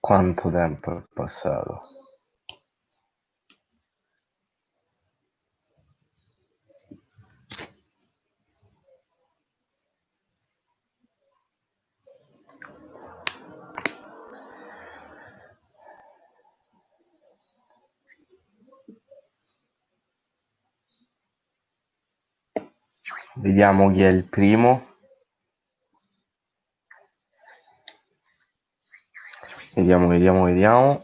Quanto tempo è passato? Vediamo chi è il primo. Vediamo.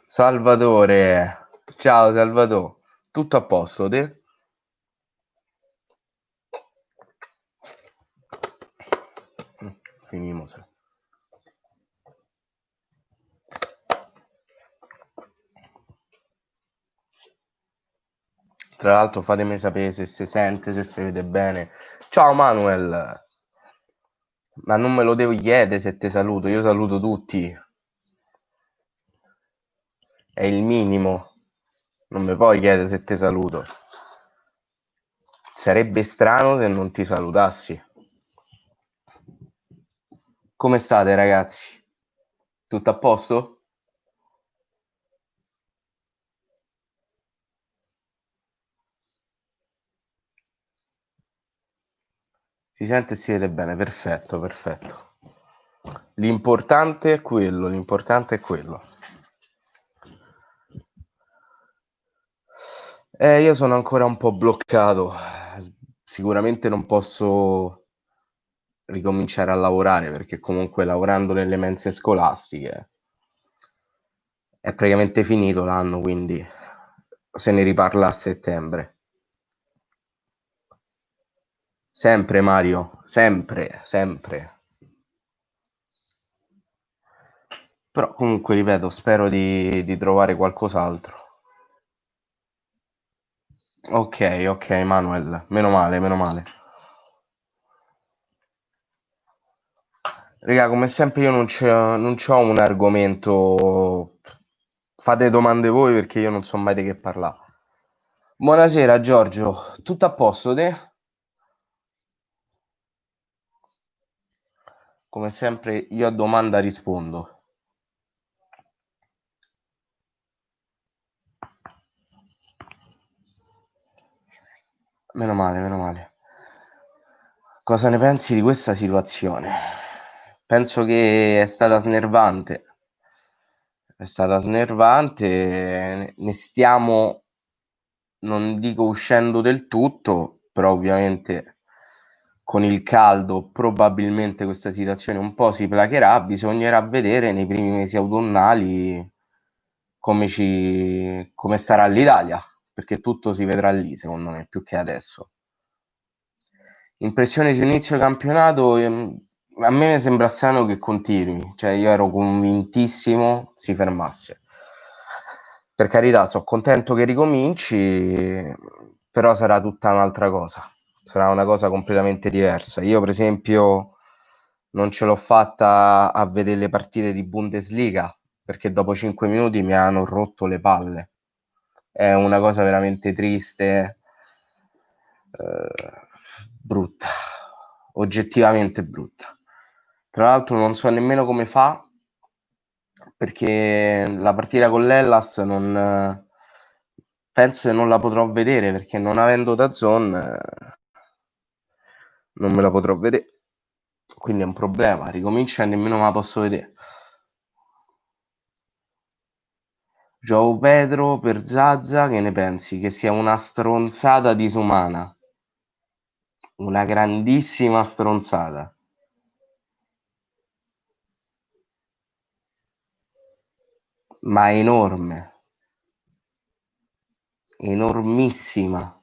Salvatore. Ciao Salvatore. Tutto a posto, te? Finimos. Tra l'altro fatemi sapere se si sente, se si vede bene. Ciao Manuel. Ma non me lo devo chiedere se te saluto, io saluto tutti. È il minimo. Non mi puoi chiedere se te saluto. Sarebbe strano se non ti salutassi. Come state ragazzi? Tutto a posto? Si sente e si vede bene, perfetto. L'importante è quello. Io sono ancora un po' bloccato. Sicuramente non posso ricominciare a lavorare perché comunque lavorando nelle mense scolastiche è praticamente finito l'anno, quindi se ne riparla a settembre. Sempre Mario, sempre. Però comunque ripeto, spero di trovare qualcos'altro. Ok, Manuel, meno male. Raga, come sempre io non c'ho un argomento. Fate domande voi perché io non so mai di che parlare. Buonasera Giorgio, tutto a posto te? Come sempre io a domanda rispondo. Meno male. Cosa ne pensi di questa situazione? Penso che è stata snervante. Ne stiamo, non dico uscendo del tutto, però ovviamente con il caldo probabilmente questa situazione un po' si placherà, bisognerà vedere nei primi mesi autunnali come starà l'Italia, perché tutto si vedrà lì, secondo me, più che adesso. Impressione su inizio campionato, a me mi sembra strano che continui, cioè io ero convintissimo si fermasse. Per carità, sono contento che ricominci, però sarà tutta un'altra cosa, sarà una cosa completamente diversa. Io per esempio non ce l'ho fatta a vedere le partite di Bundesliga perché dopo 5 minuti mi hanno rotto le palle. È una cosa veramente triste, brutta, oggettivamente brutta. Tra l'altro non so nemmeno come fa, perché la partita con l'Hellas non penso che non la potrò vedere, perché non avendo DAZN non me la potrò vedere. Quindi è un problema, ricomincia e nemmeno me la posso vedere. João Pedro per Zaza, che ne pensi? Che sia una stronzata disumana, una grandissima stronzata. Ma enorme, enormissima,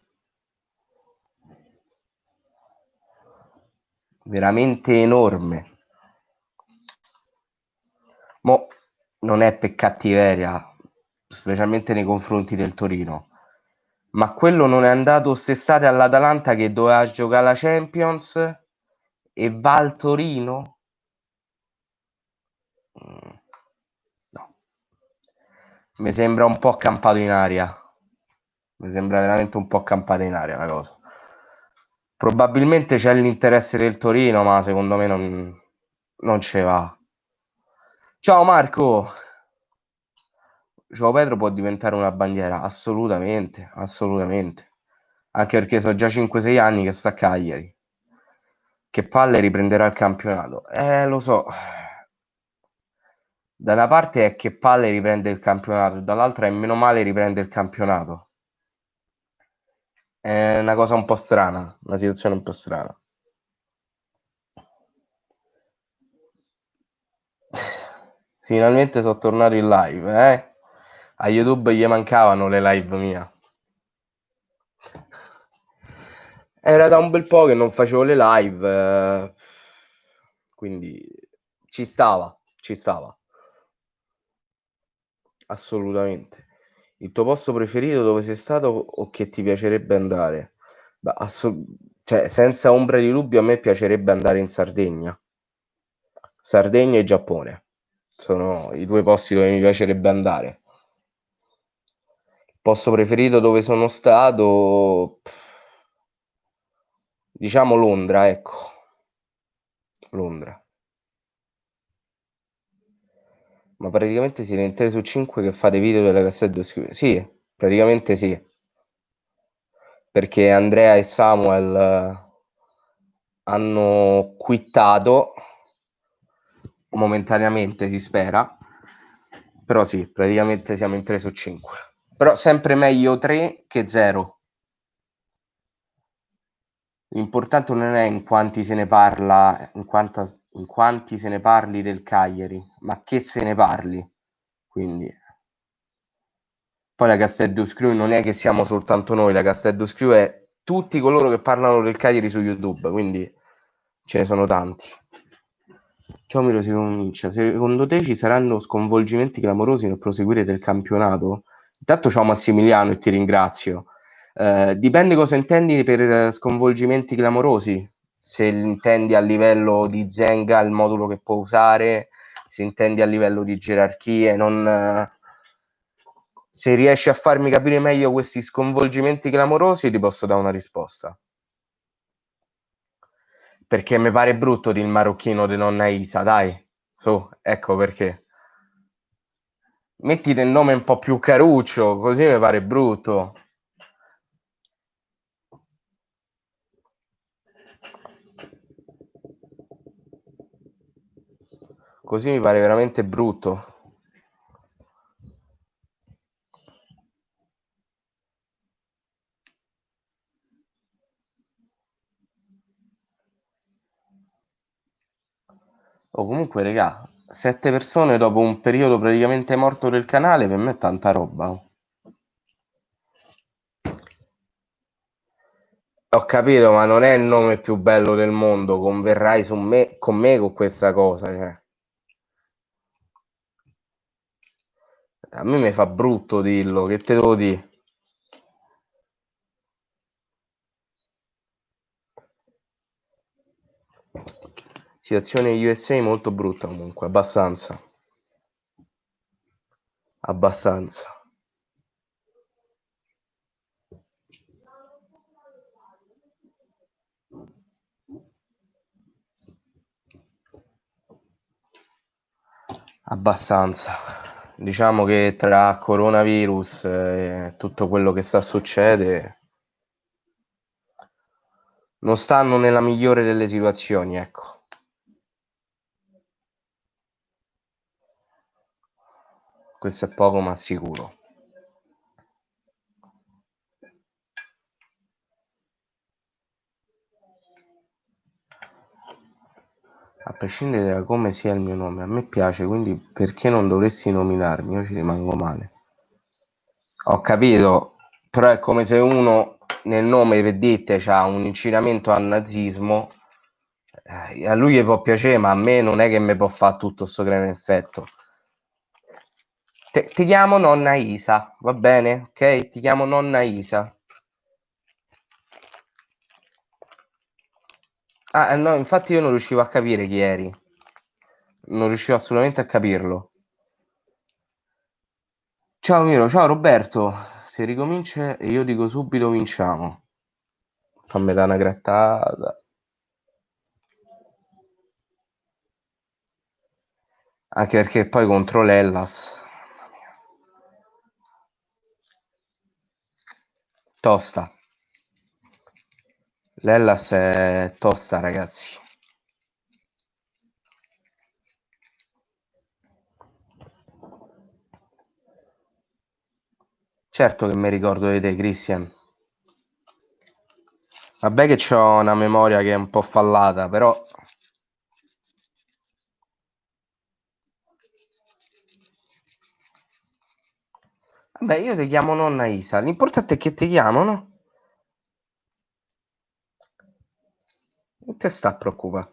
veramente enorme. Mo non è per cattiveria, specialmente nei confronti del Torino, ma quello non è andato quest'estate all'Atalanta che doveva giocare la Champions e va al Torino? No. Mi sembra un po' campato in aria. Mi sembra veramente un po' campata in aria la cosa. Probabilmente c'è l'interesse del Torino, ma secondo me non ce va. Ciao Marco! João Pedro può diventare una bandiera? Assolutamente, assolutamente. Anche perché sono già 5-6 anni che sta a Cagliari. Che palle riprenderà il campionato? Lo so. Da una parte è che palle riprende il campionato, dall'altra è meno male riprende il campionato. È una cosa un po' strana, una situazione un po' strana. Finalmente sono tornato in live, eh? A YouTube gli mancavano le live mie. Era da un bel po' che non facevo le live, quindi ci stava, ci stava, assolutamente. Il tuo posto preferito dove sei stato o che ti piacerebbe andare? Beh, cioè, senza ombra di dubbio a me piacerebbe andare in Sardegna. Sardegna e Giappone sono i due posti dove mi piacerebbe andare. Posto preferito dove sono stato, diciamo Londra, ecco. Londra. Ma praticamente siete in 3 su 5 che fate video della cassetta oscura? Sì, praticamente sì. Perché Andrea e Samuel hanno quittato momentaneamente, si spera. Però sì, praticamente siamo in 3 su 5. Però sempre meglio 3 che 0. L'importante non è in quanti se ne parla, in quanti se ne parli del Cagliari, ma che se ne parli. Quindi poi la Castello Screw non è che siamo soltanto noi, la Castello Screw è tutti coloro che parlano del Cagliari su YouTube, quindi ce ne sono tanti. Ciao Miro, si comincia. Secondo te ci saranno sconvolgimenti clamorosi nel proseguire del campionato? Intanto ciao Massimiliano e ti ringrazio. Dipende cosa intendi per sconvolgimenti clamorosi. Se intendi a livello di Zenga, il modulo che può usare, se intendi a livello di gerarchie, se riesci a farmi capire meglio questi sconvolgimenti clamorosi, ti posso dare una risposta. Perché mi pare brutto di il marocchino di nonna Isa, dai. Su, ecco perché. Mettite il nome un po' più caruccio, così mi pare brutto. Così mi pare veramente brutto. O comunque, regà, 7 persone dopo un periodo praticamente morto del canale, per me è tanta roba. Ho capito, ma non è il nome più bello del mondo, converrai con me con questa cosa, cioè. A me mi fa brutto dirlo, che te devo dire? Situazione USA molto brutta comunque, abbastanza. Abbastanza. Abbastanza. Diciamo che tra coronavirus e tutto quello che sta succede non stanno nella migliore delle situazioni, ecco. Questo è poco ma sicuro. A prescindere da come sia il mio nome, a me piace, quindi perché non dovresti nominarmi? Io ci rimango male. Ho capito, però è come se uno nel nome, vedete, c'ha un incitamento al nazismo, a lui gli può piacere, ma a me non è che mi può fare tutto sto grande effetto. Ti chiamo nonna Isa, va bene? Ok? Ti chiamo nonna Isa. Ah, no, infatti io non riuscivo a capire chi eri. Non riuscivo assolutamente a capirlo. Ciao Miro, ciao Roberto. Se ricomincia e io dico subito vinciamo. fammi dare una grattata. Anche perché poi contro l'Hellas, mamma mia, tosta. L'Hellas è tosta, ragazzi. Certo che mi ricordo di te, Christian. Vabbè che ho una memoria che è un po' fallata, però... Vabbè, io ti chiamo nonna Isa. L'importante è che ti chiamano. Non te sta a preoccupare.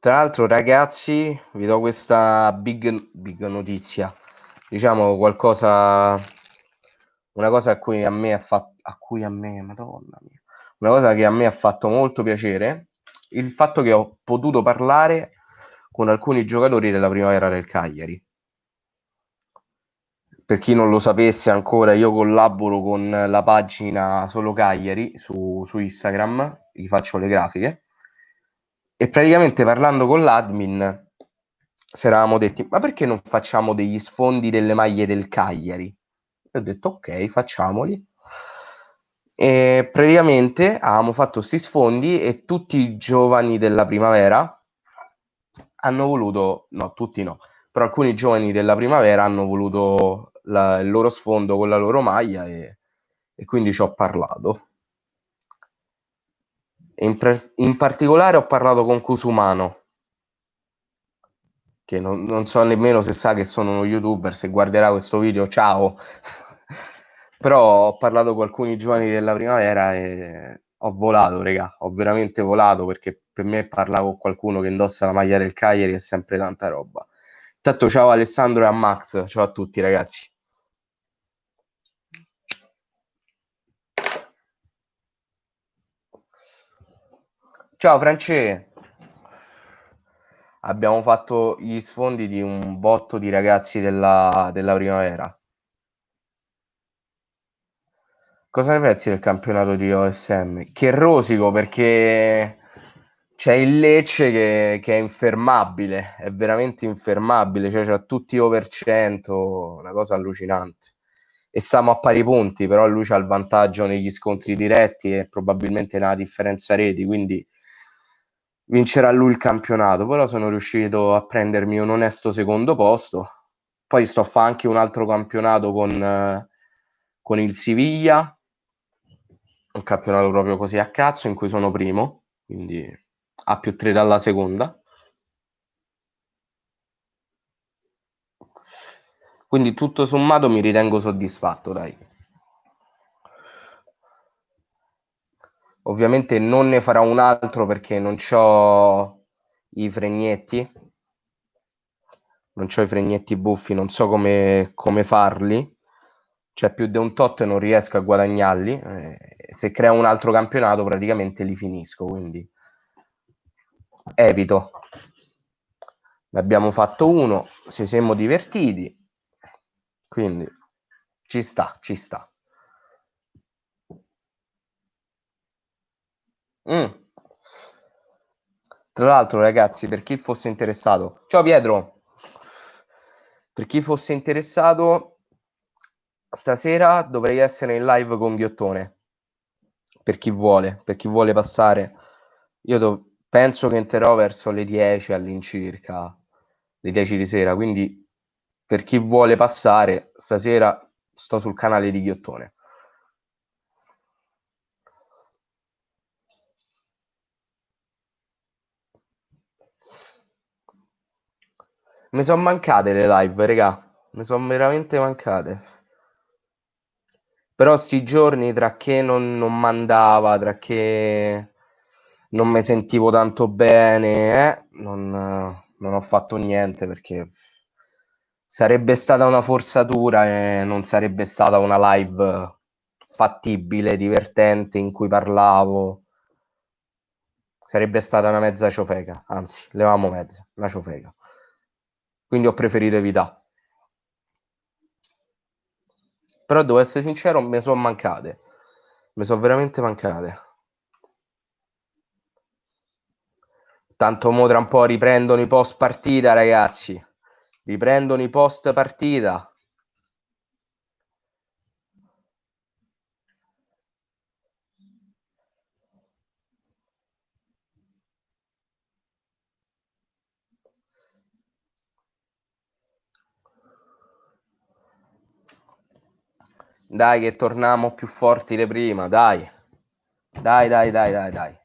Tra l'altro, ragazzi, vi do questa big notizia. Diciamo qualcosa... Una cosa a cui a me, madonna mia. Una cosa che a me ha fatto molto piacere, il fatto che ho potuto parlare con alcuni giocatori della primavera del Cagliari. Per chi non lo sapesse ancora, io collaboro con la pagina Solo Cagliari su Instagram, gli faccio le grafiche, e praticamente parlando con l'admin ci eravamo detti, ma perché non facciamo degli sfondi delle maglie del Cagliari? E ho detto, ok, facciamoli. E praticamente avevamo fatto questi sfondi e tutti i giovani della primavera hanno voluto, no, tutti no, però alcuni giovani della primavera hanno voluto il loro sfondo con la loro maglia e quindi ci ho parlato. E in particolare ho parlato con Cusumano, che non so nemmeno se sa che sono uno youtuber, se guarderà questo video, ciao. Però ho parlato con alcuni giovani della primavera e ho volato, regà, ho veramente volato perché per me parlare con qualcuno che indossa la maglia del Cagliari è sempre tanta roba. Intanto ciao Alessandro e a Max, ciao a tutti ragazzi. Ciao France, abbiamo fatto gli sfondi di un botto di ragazzi della primavera. Cosa ne pensi del campionato di OSM? Che rosico perché c'è il Lecce che è infermabile, è veramente infermabile, cioè c'ha tutti over 100, una cosa allucinante. E stiamo a pari punti, però lui c'ha il vantaggio negli scontri diretti e probabilmente nella differenza reti, quindi vincerà lui il campionato. Però sono riuscito a prendermi un onesto secondo posto. Poi sto a fare anche un altro campionato con il Siviglia, un campionato proprio così a cazzo in cui sono primo, quindi a più 3 dalla seconda. Quindi tutto sommato mi ritengo soddisfatto, dai. Ovviamente non ne farò un altro perché non c'ho i fregnetti, non c'ho i fregnetti buffi, non so come farli. Cioè più di un tot non riesco a guadagnarli. Se creo un altro campionato praticamente li finisco, quindi evito. Ne abbiamo fatto uno, ci siamo divertiti, quindi ci sta, ci sta. Mm. Tra l'altro, ragazzi, per chi fosse interessato, ciao Pietro, per chi fosse interessato, stasera dovrei essere in live con Ghiottone. Per chi vuole passare, penso che entrerò verso le 10 all'incirca, le 10 di sera, quindi per chi vuole passare, stasera sto sul canale di Ghiottone. Mi sono mancate le live, regà. Mi sono veramente mancate. Però sti giorni tra che non mandava, tra che non mi sentivo tanto bene, non ho fatto niente perché sarebbe stata una forzatura e non sarebbe stata una live fattibile, divertente, in cui parlavo. Sarebbe stata una mezza ciofeca, anzi, levamo mezza, una ciofeca. Quindi ho preferito evitare. Però devo essere sincero, mi sono mancate. Mi sono veramente mancate. Tanto mo tra un po' riprendono i post partita, ragazzi. Riprendono i post partita. Dai che torniamo più forti di prima, dai. Dai.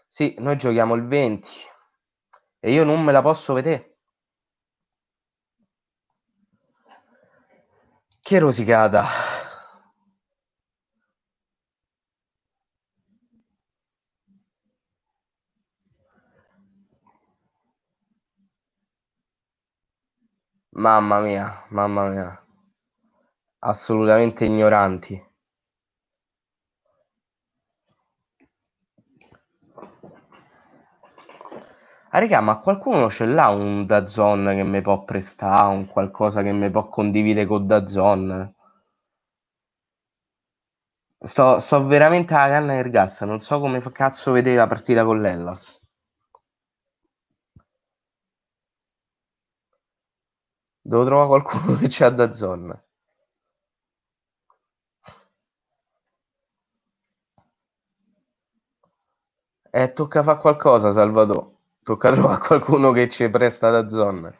Sì, noi giochiamo il 20 e io non me la posso vedere. Che rosicata. Mamma mia. Assolutamente ignoranti. Ah, raga, ma qualcuno ce l'ha un DAZN che mi può prestare, un qualcosa che mi può condividere con DAZN? Sto veramente alla canna del gas, non so come cazzo vedere la partita con l'Hellas. Devo trovare qualcuno che c'ha DAZN. Tocca fare qualcosa, Salvatore. Tocca trovare qualcuno che ci presta DAZN.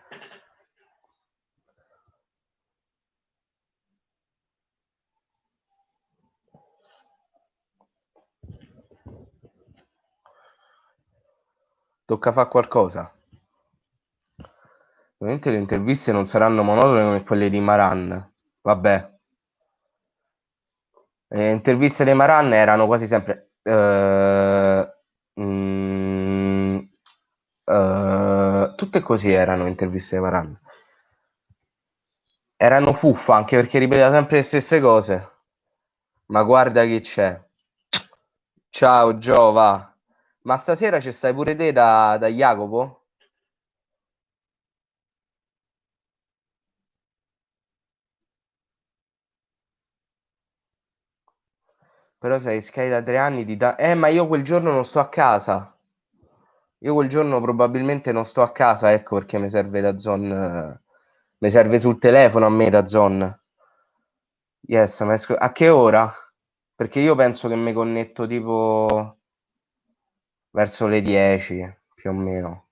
Tocca fare qualcosa. Ovviamente le interviste non saranno monotone come quelle di Maran. Vabbè. Le interviste di Maran erano quasi sempre tutte così erano interviste di Maran. Erano fuffa anche perché ripeteva sempre le stesse cose. Ma guarda chi c'è. Ciao Giova. Ma stasera ci stai pure te da Jacopo? Però sei Sky da 3 anni ma io quel giorno non sto a casa. Io quel giorno probabilmente non sto a casa, ecco perché mi serve DAZN. Mi serve sul telefono a me DAZN. Yes, a che ora? Perché io penso che mi connetto tipo verso le 10, più o meno.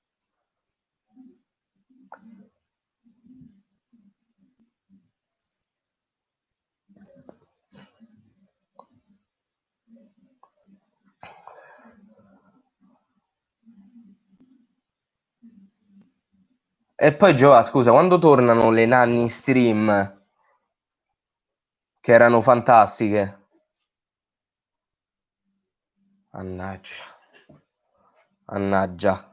E poi Giova, scusa, quando tornano le nanny stream, che erano fantastiche? Mannaggia. Mannaggia.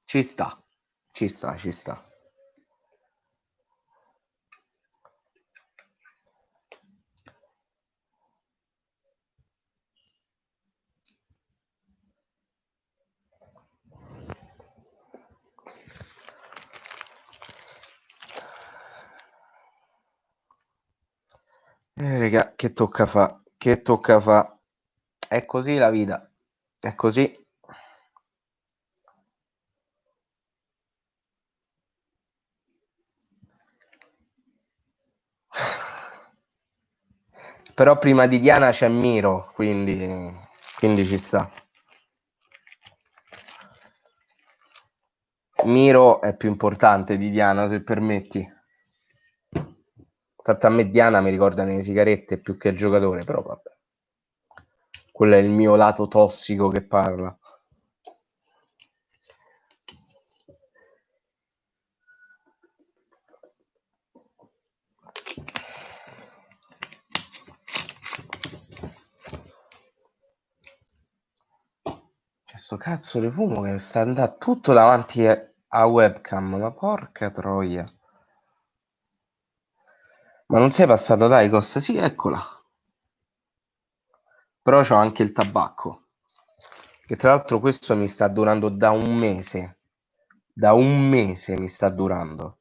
Ci sta, ci sta. Raga, che tocca fa? Che tocca fa? È così la vita. È così. Però prima di Diana c'è Miro, quindi ci sta. Miro è più importante di Diana, se permetti. Tanto a me Diana mi ricorda le sigarette più che il giocatore, però vabbè. Quello è il mio lato tossico che parla. C'è sto cazzo di fumo che sta andando tutto davanti a webcam, ma porca troia. Ma non sei passato ad Aicos? Sì, eccola. Però c'ho anche il tabacco. Che tra l'altro questo mi sta durando da un mese. Da un mese mi sta durando.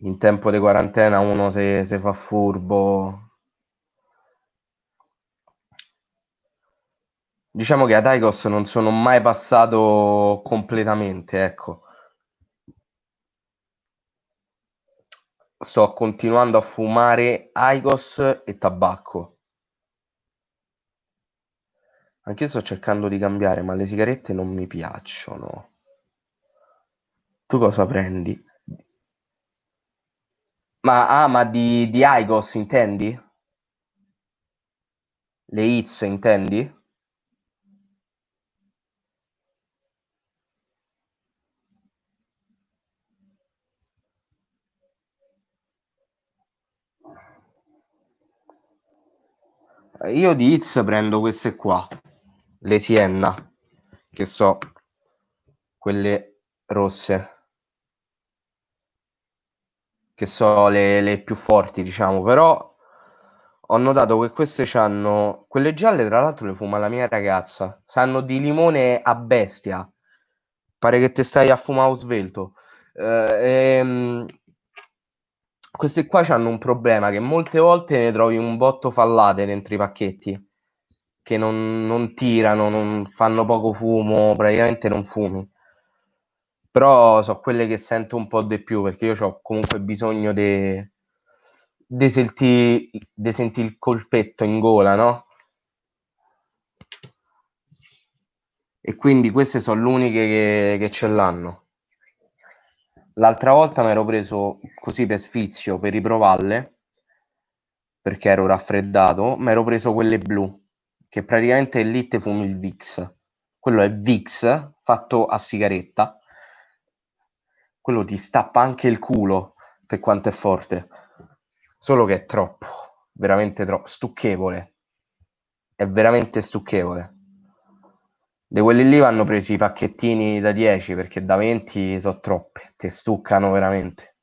In tempo di quarantena uno se fa furbo. Diciamo che ad Aicos non sono mai passato completamente, ecco. Sto continuando a fumare Aicos e tabacco. Anch'io sto cercando di cambiare, ma le sigarette non mi piacciono. Tu cosa prendi? Ma di Aicos intendi? Le Hits intendi? Io di Hits prendo queste qua, le Sienna, che so, quelle rosse, che so le più forti, diciamo, però ho notato che queste c'hanno, quelle gialle tra l'altro le fuma la mia ragazza, sanno di limone a bestia, pare che te stai a fumare svelto. Ehm, Queste qua c'hanno un problema che molte volte ne trovi un botto fallate dentro i pacchetti, che non tirano, non fanno poco fumo, praticamente non fumi. Però so quelle che sento un po' di più perché io ho comunque bisogno di sentire il colpetto in gola, no? E quindi queste sono le uniche che ce l'hanno. L'altra volta mi ero preso così per sfizio, per riprovarle, perché ero raffreddato, mi ero preso quelle blu, che praticamente lì te fumi il Vix. Quello è Vix fatto a sigaretta. Quello ti stappa anche il culo per quanto è forte. Solo che è troppo, veramente troppo, stucchevole. È veramente stucchevole. Di quelli lì vanno presi i pacchettini da 10 perché da 20 sono troppe, ti stuccano veramente.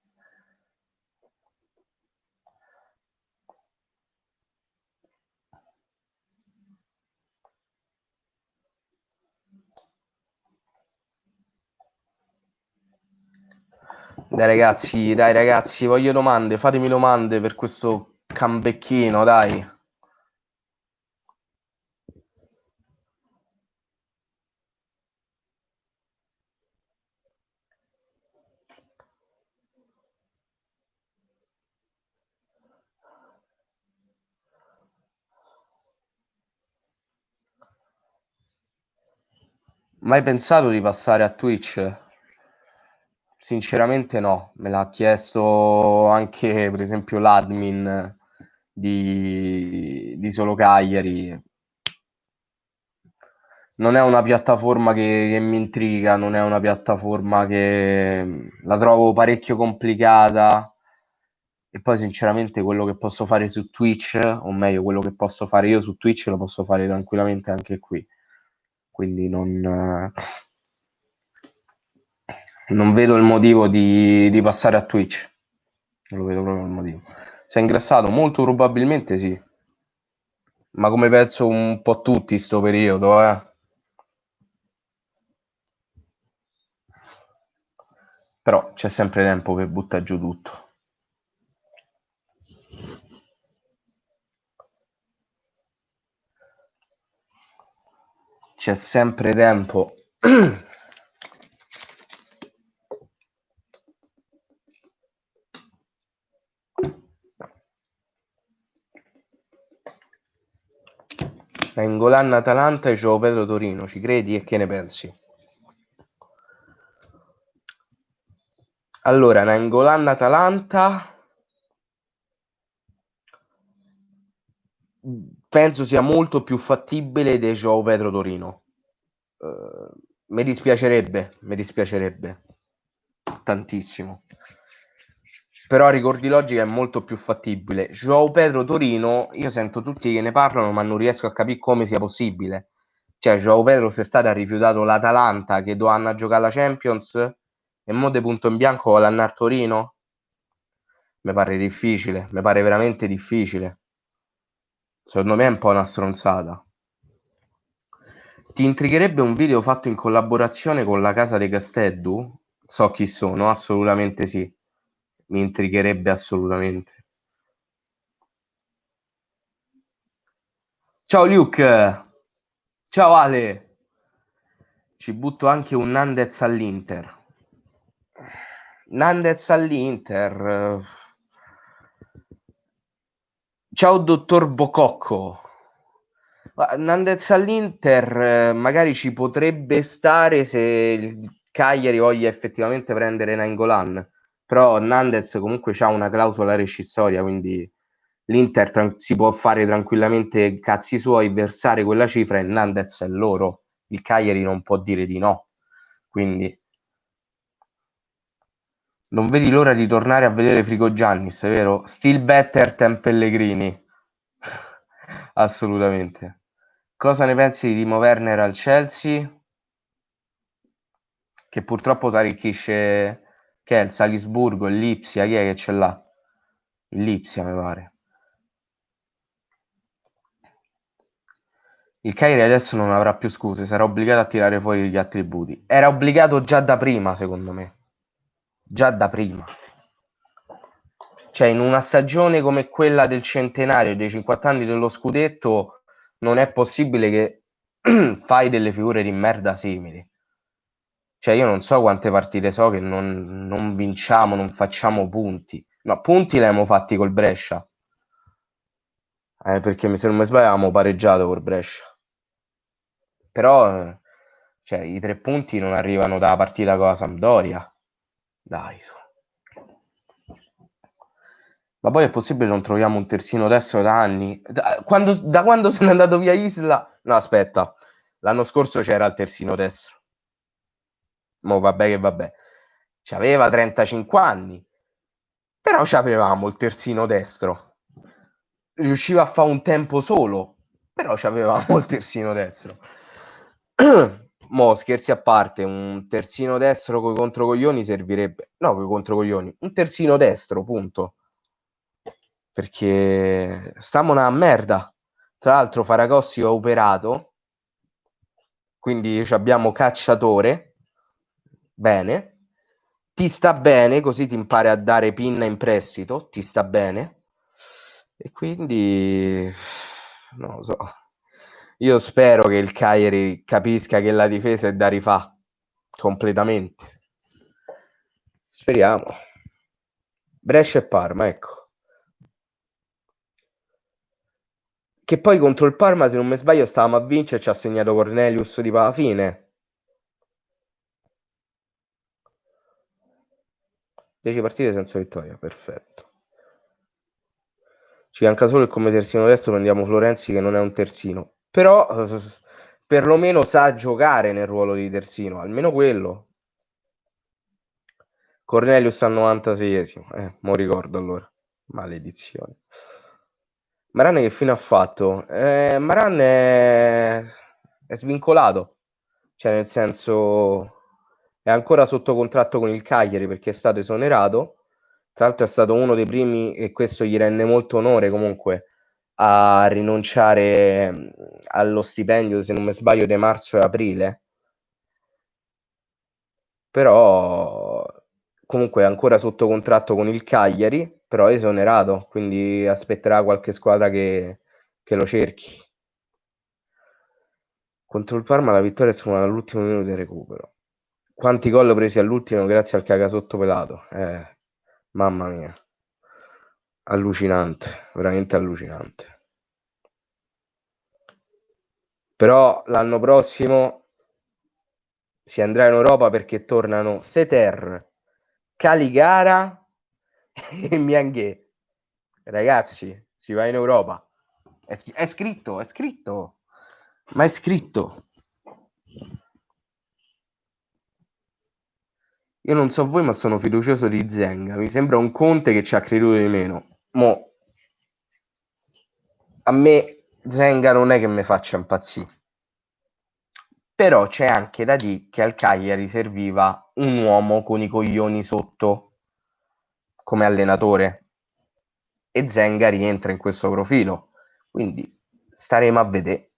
Dai ragazzi, voglio domande, fatemi domande per questo cambecchino, dai. Mai pensato di passare a Twitch? Sinceramente no, me l'ha chiesto anche per esempio l'admin di Solo Cagliari. Non è una piattaforma che mi intriga, non è una piattaforma che la trovo parecchio complicata. E poi sinceramente quello che posso fare su Twitch, o meglio quello che posso fare io su Twitch lo posso fare tranquillamente anche qui. Quindi non vedo il motivo di passare a Twitch. Non lo vedo proprio il motivo. Sei ingrassato? Molto probabilmente sì. Ma come penso un po' tutti sto periodo, eh. Però c'è sempre tempo per buttare giù tutto. C'è sempre tempo. Nainggolan Atalanta e João Pedro Torino, ci credi e che ne pensi? Allora, Nainggolan Atalanta penso sia molto più fattibile di João Pedro Torino. Mi dispiacerebbe tantissimo. Però ricordi logica è molto più fattibile. João Pedro Torino, io sento tutti che ne parlano, ma non riesco a capire come sia possibile. Cioè, João Pedro quest'estate ha rifiutato l'Atalanta che doveva giocare la Champions e mo de punto in bianco vuole andare a Torino? Mi pare difficile, mi pare veramente difficile. Secondo me è un po' una stronzata. Ti intrigherebbe un video fatto in collaborazione con la casa dei Casteddu? So chi sono, assolutamente sì. Mi intrigherebbe assolutamente. Ciao Luke! Ciao Ale! Ci butto anche un Nandez all'Inter. Nandez all'Inter. Ciao dottor Bococco. Nandez all'Inter magari ci potrebbe stare se il Cagliari voglia effettivamente prendere Nainggolan, però Nandez comunque ha una clausola rescissoria, quindi l'Inter si può fare tranquillamente cazzi suoi, versare quella cifra e Nandez è loro. Il Cagliari non può dire di no, quindi non vedi l'ora di tornare a vedere Frigo Giannis, è vero? Still better than Pellegrini. Assolutamente. Cosa ne pensi di Timo Werner al Chelsea? Che purtroppo si arricchisce, che è il Salisburgo, il Lipsia, chi è che ce l'ha? Il Lipsia mi pare. Il Cagliari adesso non avrà più scuse, sarà obbligato a tirare fuori gli attributi. Era obbligato già da prima, secondo me. Già da prima. Cioè, in una stagione come quella del centenario, dei 50 anni dello scudetto, non è possibile che fai delle figure di merda simili. Cioè, io non so quante partite so che non vinciamo, non facciamo punti. No, punti li abbiamo fatti col Brescia. Perché se non mi sbaglio avevamo pareggiato col Brescia. Però, cioè, i 3 punti non arrivano dalla partita con la Sampdoria. Dai, su. Ma poi è possibile non troviamo un terzino destro da anni? Da quando se n'è andato via Isla? No, aspetta. L'anno scorso c'era il terzino destro. Mo vabbè che vabbè. C'aveva 35 anni. Però c'avevamo il terzino destro. Riusciva a fare un tempo solo. Però c'avevamo il terzino destro. Mo scherzi a parte, un terzino destro coi controcoglioni servirebbe. No, coi controcoglioni. Un terzino destro, punto. Perché stiamo una merda. Tra l'altro Faragossi ha operato, quindi abbiamo Cacciatore. Bene. Ti sta bene, così ti impari a dare pinna in prestito. Ti sta bene. E quindi non lo so. Io spero che il Cagliari capisca che la difesa è da rifà completamente. Speriamo. Brescia e Parma, ecco. Che poi contro il Parma, se non mi sbaglio, stavamo a vincere e ci ha segnato Cornelius di alla fine. 10 partite senza vittoria, perfetto. Ci manca solo il come terzino adesso prendiamo Florenzi che non è un terzino. Però perlomeno sa giocare nel ruolo di terzino, almeno quello. Cornelius al 96esimo, mo ricordo allora. Maledizione. Maran che fine ha fatto? Maran è svincolato, cioè nel senso è ancora sotto contratto con il Cagliari perché è stato esonerato. Tra l'altro è stato uno dei primi, e questo gli rende molto onore comunque, a rinunciare allo stipendio, se non mi sbaglio, di marzo e aprile. Però comunque è ancora sotto contratto con il Cagliari, però è esonerato, quindi aspetterà qualche squadra che lo cerchi. Contro il Parma la vittoria è sfumata all'ultimo minuto di recupero. Quanti gol presi all'ultimo grazie al cagasotto pelato? Mamma mia. Allucinante, veramente allucinante. Però l'anno prossimo si andrà in Europa perché tornano Seter, Caligara e Mianghè. Ragazzi, si va in Europa. È scritto, è scritto. Ma è scritto. Io non so voi, ma sono fiducioso di Zenga. Mi sembra un Conte che ci ha creduto di meno. Mo, a me Zenga non è che mi faccia impazzire. Però c'è anche da dire che al Cagliari serviva un uomo con i coglioni sotto come allenatore e Zenga rientra in questo profilo, quindi staremo a vedere.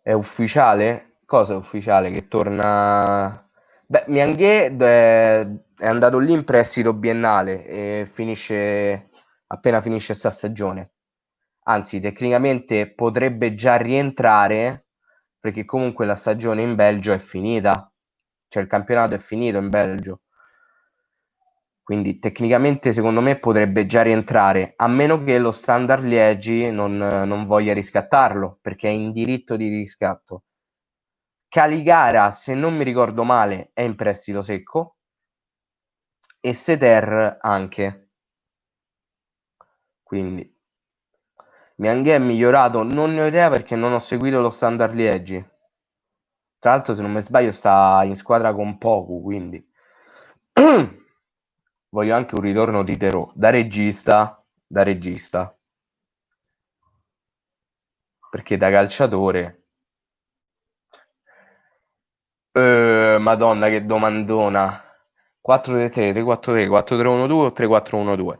È ufficiale? Cosa è ufficiale? Che torna... Beh, Mianghè è andato lì in prestito biennale e finisce appena finisce sta stagione. Anzi, tecnicamente potrebbe già rientrare perché comunque la stagione in Belgio è finita. Cioè il campionato è finito in Belgio. Quindi tecnicamente secondo me potrebbe già rientrare, a meno che lo Standard Liegi non voglia riscattarlo, perché è in diritto di riscatto. Caligara, se non mi ricordo male, è in prestito secco e Seter anche. Quindi Mianghè è migliorato, non ne ho idea perché non ho seguito lo Standard Liegi. Tra l'altro, se non mi sbaglio, sta in squadra con Poku, quindi voglio anche un ritorno di Terò da regista, perché da calciatore Madonna che domandona. 4-3-3, 3-4-3, 4-3-1-2 o 3-4-1-2?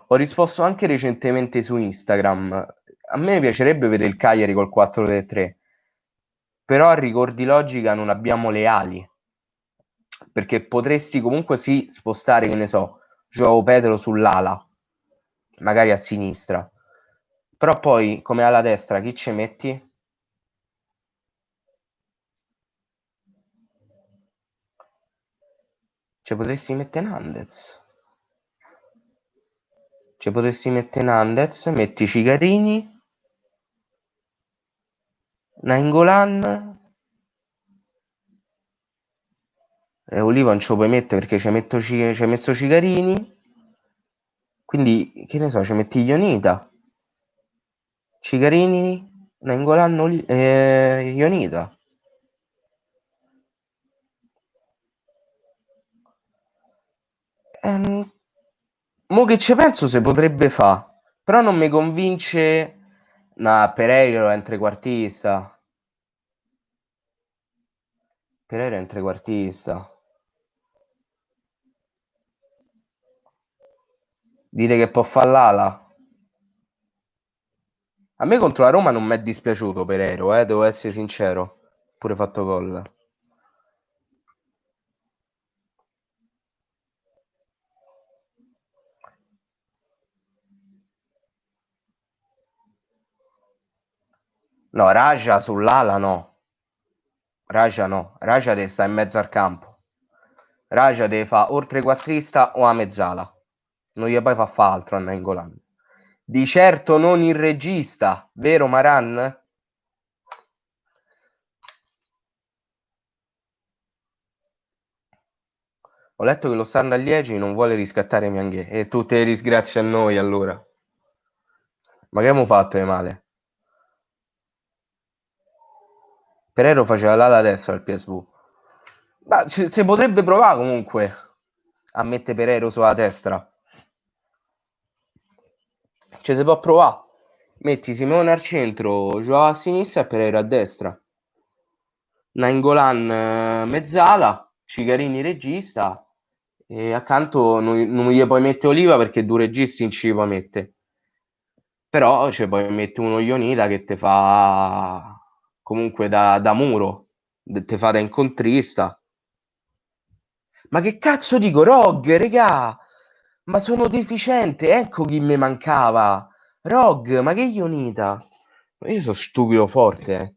Ho risposto anche recentemente su Instagram. A me piacerebbe vedere il Cagliari col 4-3-3, però a rigor di logica non abbiamo le ali, perché potresti comunque sì spostare, che ne so, Joao Pedro sull'ala, magari a sinistra, però poi come ala destra chi ci metti? Ci potresti mettere Nandez. Ci potresti mettere Nandez, metti Cicarini, Nainggolan e Oliva non ce lo puoi mettere perché ci hai messo Cicarini, quindi che ne so, ci metti Ionita, Cicarini, Nainggolan, Ionita. Ehm, Mo che ci penso se potrebbe fa, però non mi convince. No, Pereira è un trequartista. Pereira è un trequartista. Dite che può fare l'ala. A me contro la Roma non mi è dispiaciuto Pereiro, devo essere sincero. Pure fatto gol. No, Raja sull'ala no. Raja no. Raja deve stare in mezzo al campo. Raja deve fare o il trequartista o a mezzala. Non gli puoi fa altro a Nainggolan. Di certo non il regista, vero Maran? Ho letto che lo Standard Liegi non vuole riscattare Mianghè e tu te disgrazi a noi allora. Ma che abbiamo fatto di male? Pereiro faceva l'ala destra al PSV. Ma si potrebbe provare comunque a mettere Pereiro sulla destra. Ci si può provare. Metti Simone al centro, Joao a sinistra e Pereiro a destra. Nainggolan mezzala, Cicarini regista e accanto non gli puoi mettere Oliva perché due registi non ci puoi mettere. Però ci puoi mettere uno Ionita che ti fa comunque da muro, ti fa da incontrista. Ma che cazzo dico? Rog, regà! Ma sono deficiente, ecco chi mi mancava. Rog, ma che Ionita? Ma io sono stupido forte, eh.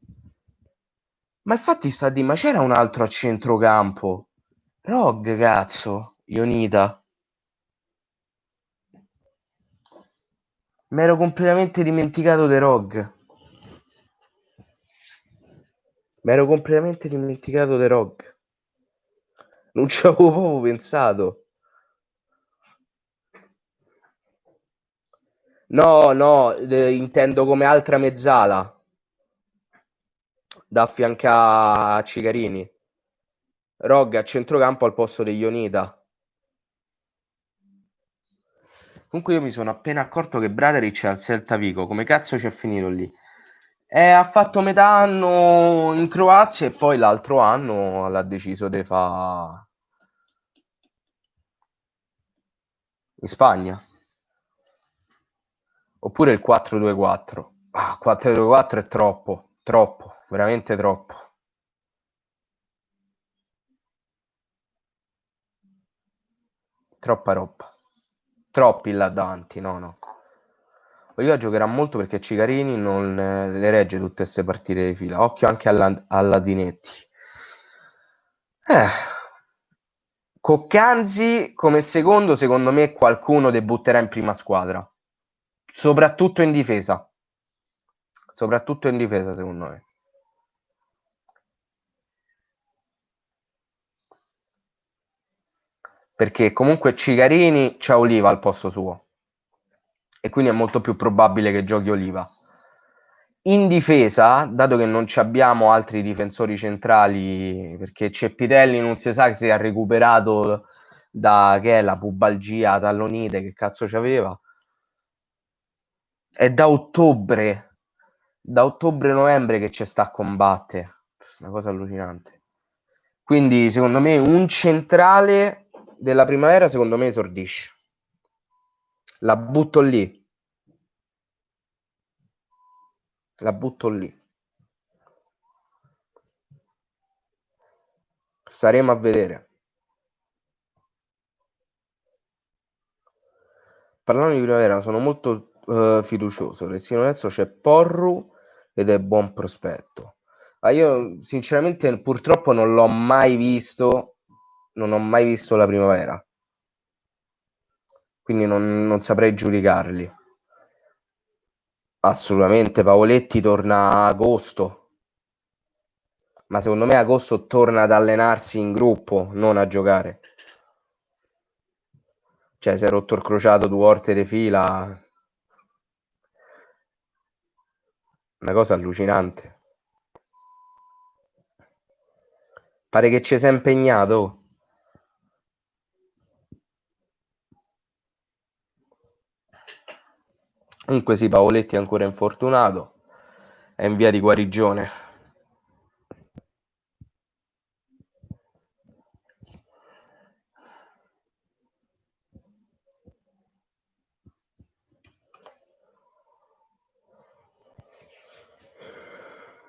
Ma infatti sta di, ma c'era un altro a centrocampo. Rog, cazzo, Ionita. Mi ero completamente dimenticato di Rog. Mi ero completamente dimenticato di Rog. Non ci avevo proprio pensato. No, no, intendo come altra mezzala da affiancare a Cicarini. Rog a centrocampo al posto di Ionita. Comunque io mi sono appena accorto che Bradaric è al Celta Vigo. Come cazzo c'è finito lì? Ha fatto metà anno in Croazia e poi l'altro anno l'ha deciso di fare in Spagna. Oppure il 4-2-4. Ah, 4-2-4 è troppo, troppo, veramente troppo. Troppa roba. Troppi là davanti, no, no. Oliva giocherà molto perché Cicarini non le regge tutte queste partite di fila. Occhio anche alla Dinetti. Coccanzi come secondo me qualcuno debutterà in prima squadra. Soprattutto in difesa. Soprattutto in difesa, secondo me. Perché comunque Cicarini c'ha Oliva al posto suo. E quindi è molto più probabile che giochi Oliva. In difesa, dato che non abbiamo altri difensori centrali, perché Ceppitelli non si sa se ha recuperato da che è la pubalgia tallonite, che cazzo c'aveva, è da ottobre-novembre che ci sta a combattere, una cosa allucinante. Quindi secondo me un centrale della primavera secondo me esordisce. La butto lì. La butto lì. Staremo a vedere. Parlando di primavera, sono molto fiducioso. Restino Lorenzo c'è Porru ed è buon prospetto. Io sinceramente purtroppo non l'ho mai visto, non ho mai visto la primavera, quindi non saprei giudicarli. Assolutamente, Pavoletti torna a agosto, ma secondo me agosto torna ad allenarsi in gruppo, non a giocare. Cioè, si è rotto il crociato 2 volte di fila, una cosa allucinante. Pare che ci sia impegnato. Comunque sì, Pavoletti è ancora infortunato, è in via di guarigione.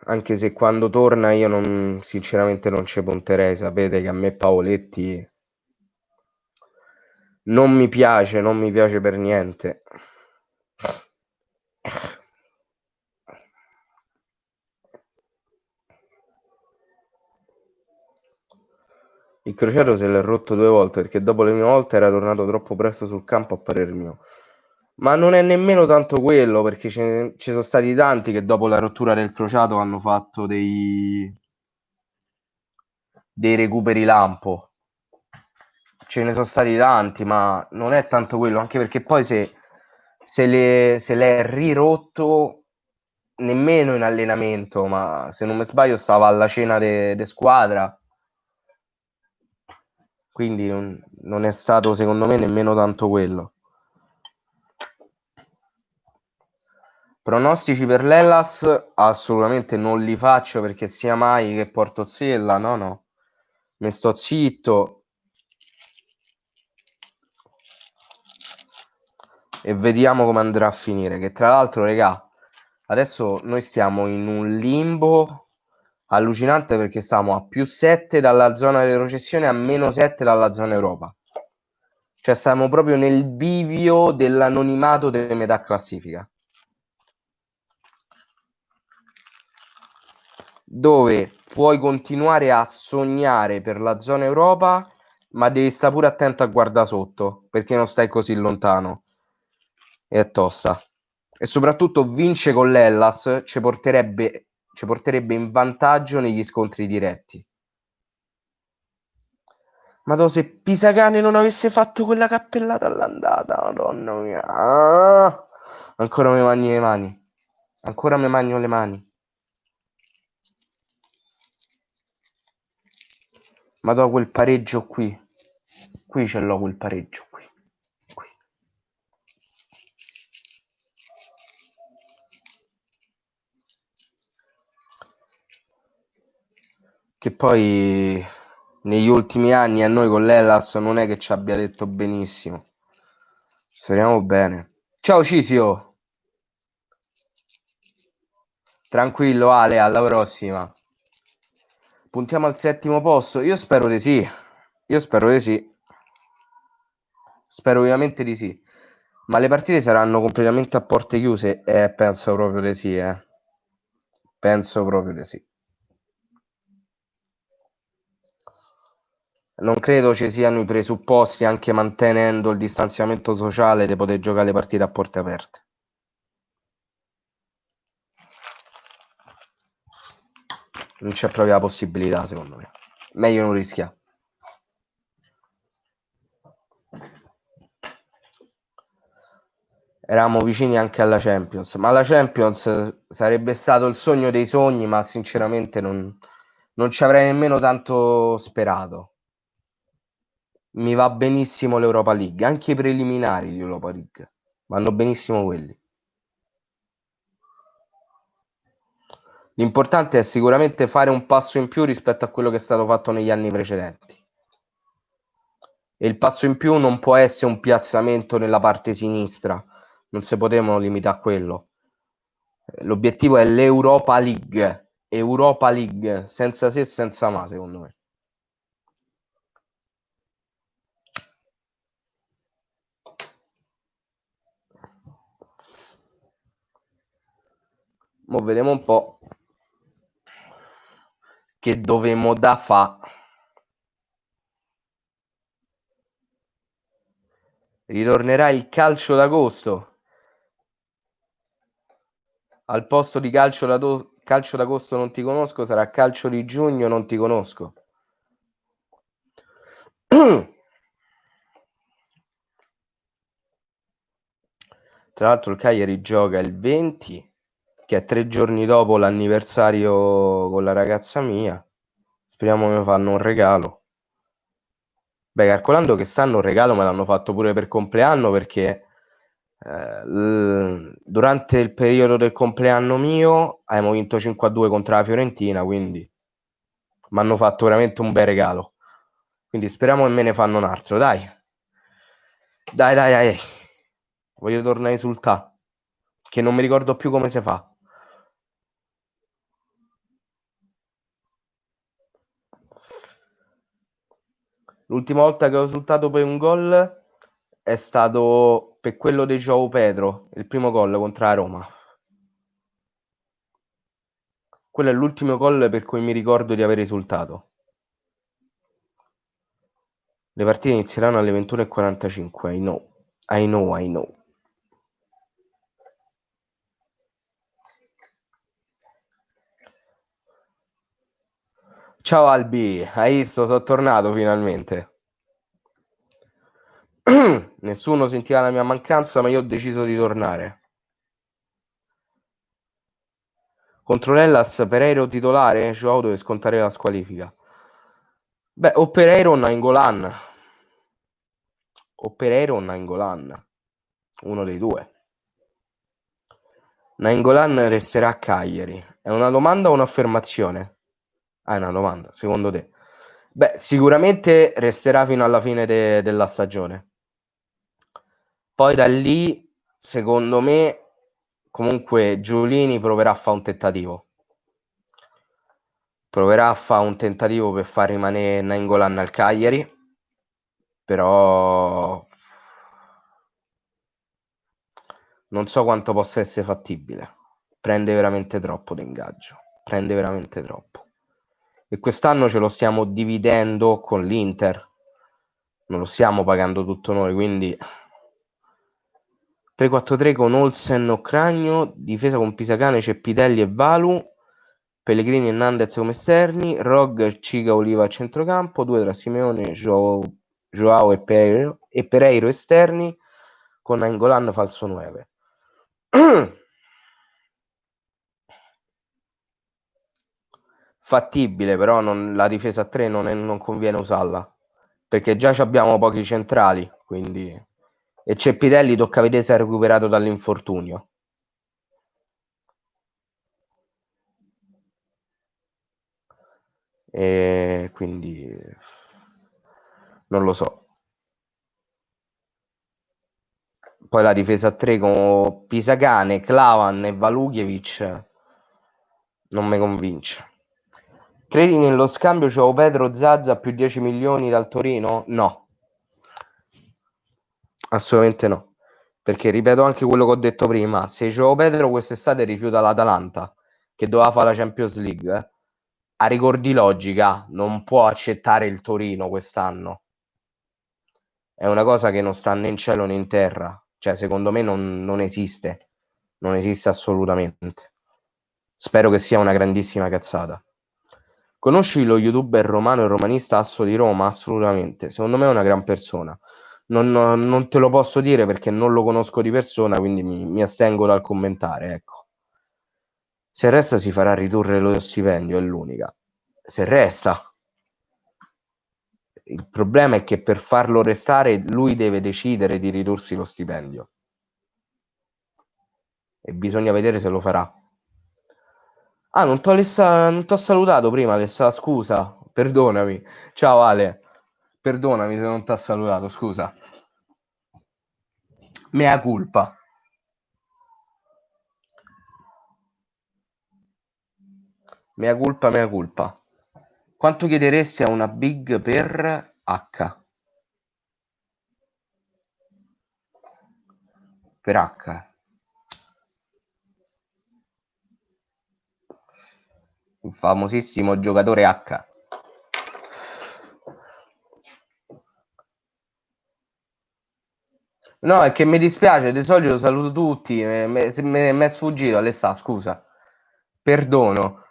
Anche se quando torna io sinceramente non ci punterei, sapete che a me Pavoletti non mi piace per niente. Il crociato se l'è rotto 2 volte perché dopo le mie volte era tornato troppo presto sul campo a parer mio. Ma non è nemmeno tanto quello, perché ci sono stati tanti che dopo la rottura del crociato hanno fatto dei recuperi lampo. Ce ne sono stati tanti, ma non è tanto quello, anche perché poi se l'è rirotto nemmeno in allenamento, ma se non mi sbaglio stava alla cena de squadra, quindi non è stato secondo me nemmeno tanto quello. Pronostici per l'Hellas assolutamente non li faccio perché sia mai che porto Zella, no, mi sto zitto e vediamo come andrà a finire, che tra l'altro regà, adesso noi stiamo in un limbo allucinante perché stiamo a +7 dalla zona di retrocessione a -7 dalla zona Europa, cioè stiamo proprio nel bivio dell'anonimato delle metà classifica, dove puoi continuare a sognare per la zona Europa, ma devi stare pure attento a guardare sotto, perché non stai così lontano. E è tosta. E soprattutto vince con l'Hellas ci porterebbe in vantaggio negli scontri diretti. Ma se Pisacane non avesse fatto quella cappellata all'andata, madonna mia. Ancora mi magno le mani. Ancora mi magno le mani. Ma do quel pareggio qui. Qui ce l'ho quel pareggio qui. che poi negli ultimi anni a noi con l'Hellas non è che ci abbia detto benissimo. Speriamo bene. Ciao Cisio, tranquillo Ale, alla prossima. Puntiamo al 7° posto? Io spero di sì. Io spero di sì. Spero ovviamente di sì. Ma le partite saranno completamente a porte chiuse? Penso proprio di sì, Penso proprio di sì. Non credo ci siano i presupposti, anche mantenendo il distanziamento sociale, di poter giocare le partite a porte aperte. Non c'è proprio la possibilità, secondo me. Meglio non rischiare. Eravamo vicini anche alla Champions, ma la Champions sarebbe stato il sogno dei sogni, ma sinceramente non ci avrei nemmeno tanto sperato. Mi va benissimo l'Europa League, anche i preliminari di Europa League. Vanno benissimo quelli. L'importante è sicuramente fare un passo in più rispetto a quello che è stato fatto negli anni precedenti. E il passo in più non può essere un piazzamento nella parte sinistra, non si potevano limitare a quello. L'obiettivo è l'Europa League, senza se e senza ma, secondo me. Mo' vediamo un po' che dovemo da fa. Ritornerà il calcio d'agosto. Al posto di calcio d'agosto non ti conosco, sarà calcio di giugno non ti conosco. Tra l'altro il Cagliari gioca il 20, che è 3 giorni dopo l'anniversario con la ragazza mia. Speriamo mi fanno un regalo. Beh, calcolando che stanno un regalo me l'hanno fatto pure per compleanno, perché durante il periodo del compleanno mio abbiamo vinto 5-2 contro la Fiorentina, quindi mi hanno fatto veramente un bel regalo. Quindi speriamo che me ne fanno un altro, dai. Dai. Voglio tornare a esultare, che non mi ricordo più come si fa. L'ultima volta che ho esultato per un gol è stato per quello di João Pedro, il primo gol contro la Roma. Quello è l'ultimo gol per cui mi ricordo di aver esultato. Le partite inizieranno alle 21:45. I know. Ciao Albi, hai visto? Sono tornato finalmente. Nessuno sentiva la mia mancanza, ma io ho deciso di tornare. Contro l'Hellas, Pereiro titolare, Joao deve scontare la squalifica. Beh, o Pereiro o Nainggolan. Uno dei due. Nainggolan resterà a Cagliari. È una domanda o un'affermazione? Ah, è una domanda, secondo te? Beh, sicuramente resterà fino alla fine della stagione. Poi da lì, secondo me, comunque Giulini proverà a fare un tentativo. Proverà a fare un tentativo per far rimanere Nainggolan al Cagliari, però non so quanto possa essere fattibile. Prende veramente troppo d'ingaggio. Prende veramente troppo. E quest'anno ce lo stiamo dividendo con l'Inter. Non lo stiamo pagando tutto noi, quindi 3-4-3 con Olsen o Cragno, difesa con Pisacane, Ceppitelli e Valu, Pellegrini e Nandez come esterni, Rog, Ciga, Oliva a centrocampo, 2 tra Simeone, Joao e Pereiro esterni, con Nainggolan falso 9. Fattibile, però la difesa a 3 non conviene usarla, perché già abbiamo pochi centrali, quindi... E Ceppitelli tocca vedere se è recuperato dall'infortunio. e quindi non lo so. Poi la difesa a 3 con Pisacane, Klavan e Valujevic non mi convince. Credi nello scambio João Pedro Zaza più 10 milioni dal Torino? No, assolutamente no. Perché ripeto anche quello che ho detto prima, se João Pedro quest'estate rifiuta l'Atalanta, che doveva fare la Champions League, a rigor di logica non può accettare il Torino quest'anno. È una cosa che non sta né in cielo né in terra. Cioè, secondo me non esiste. Non esiste assolutamente. Spero che sia una grandissima cazzata. Conosci lo youtuber romano e romanista Asso di Roma? Assolutamente. Secondo me è una gran persona. Non te lo posso dire perché non lo conosco di persona, quindi mi astengo dal commentare, ecco. Se resta si farà ridurre lo stipendio, è l'unica. Se resta. Il problema è che per farlo restare lui deve decidere di ridursi lo stipendio. E bisogna vedere se lo farà. Ah, non t'ho salutato prima, Alessa, scusa, perdonami. Ciao Ale, perdonami se non t'ho salutato, scusa. Mea culpa. Mea culpa, mea culpa. Quanto chiederesti a una big per H? Per H. Il famosissimo giocatore H. No, è che mi dispiace, di solito saluto tutti, mi è sfuggito, Alessà, scusa. Perdono.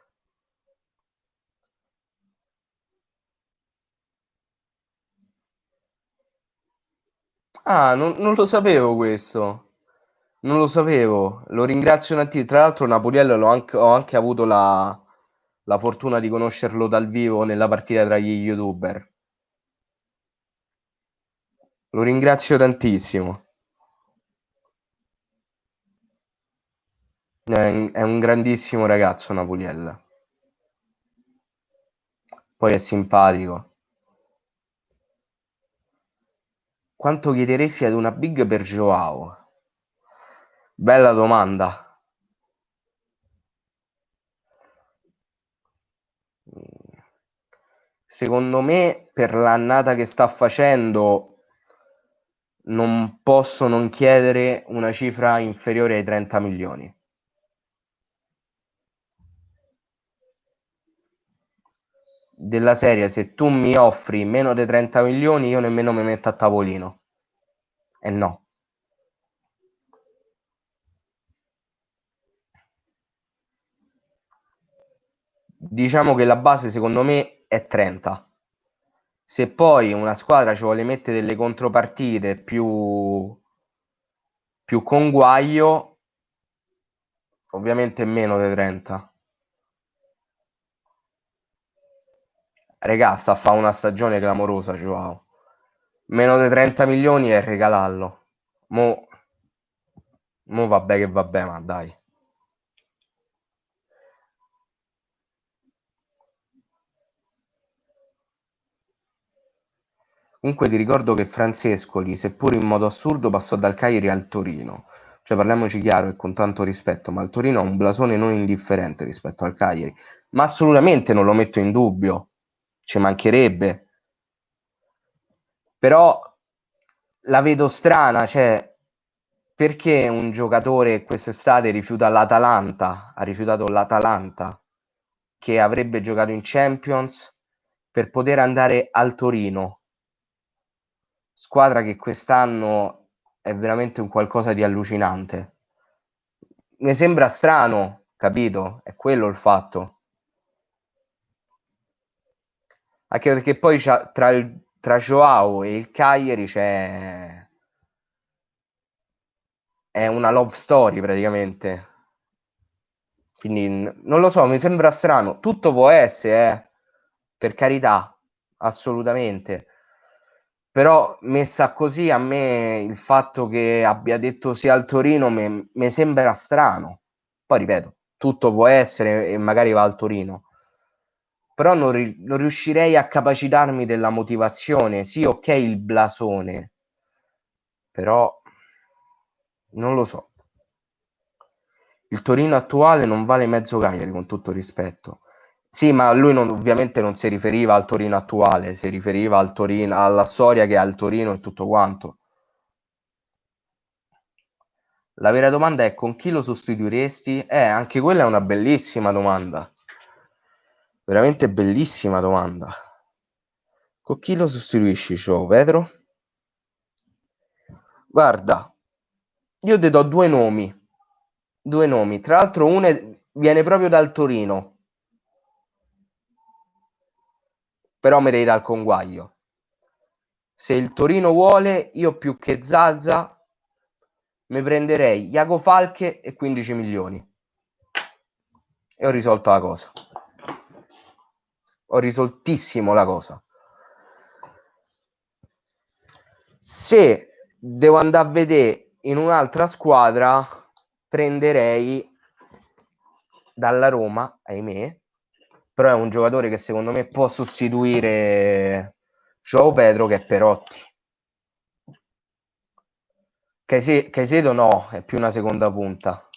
Ah, non lo sapevo questo. Non lo sapevo. Lo ringrazio un attimo. Tra l'altro Napoliello ho anche avuto la fortuna di conoscerlo dal vivo nella partita tra gli YouTuber. Lo ringrazio tantissimo. È un grandissimo ragazzo Napoliello. Poi è simpatico. Quanto chiederesti ad una big per Joao? Bella domanda. Secondo me, per l'annata che sta facendo, non posso non chiedere una cifra inferiore ai 30 milioni. Della serie, se tu mi offri meno di 30 milioni, io nemmeno mi metto a tavolino. E no. Diciamo che la base secondo me è 30. Se poi una squadra ci vuole mettere delle contropartite più conguaglio, ovviamente meno di 30. Regà, sta a fare una stagione clamorosa, Joao. Meno di 30 milioni e regalarlo. Mo vabbè che vabbè, ma dai. Comunque ti ricordo che Francescoli, seppur in modo assurdo, passò dal Cagliari al Torino. Cioè, parliamoci chiaro e con tanto rispetto, ma il Torino ha un blasone non indifferente rispetto al Cagliari. Ma assolutamente non lo metto in dubbio, ci mancherebbe. Però la vedo strana, cioè, perché un giocatore quest'estate rifiuta l'Atalanta, ha rifiutato l'Atalanta, che avrebbe giocato in Champions, per poter andare al Torino, squadra che quest'anno è veramente un qualcosa di allucinante. Mi sembra strano, capito? È quello il fatto. Anche perché poi tra Joao e il Cagliari è una love story praticamente. Quindi non lo so, mi sembra strano. Tutto può essere, per carità, assolutamente. Però messa così a me il fatto che abbia detto sì al Torino mi sembra strano. Poi ripeto, tutto può essere e magari va al Torino. però non riuscirei a capacitarmi della motivazione. Sì, ok, il blasone, però non lo so. Il Torino attuale non vale mezzo Cagliari, con tutto rispetto. Sì, ma lui ovviamente non si riferiva al Torino attuale, si riferiva al Torino, alla storia che ha il Torino e tutto quanto. La vera domanda è: con chi lo sostituiresti? Anche quella è una bellissima domanda. Veramente bellissima domanda. Con chi lo sostituisci, Joe Pedro? Guarda, io ti do due nomi. Due nomi. Tra l'altro uno viene proprio dal Torino. Però me devi dare il conguaglio. Se il Torino vuole, io più che Zaza mi prenderei Iago Falche e 15 milioni. E ho risolto la cosa. Ho risoltissimo la cosa. Se devo andare a vedere in un'altra squadra, prenderei dalla Roma, ahimè, però è un giocatore che secondo me può sostituire João Pedro, che è Perotti. Caicedo no, è più una seconda punta.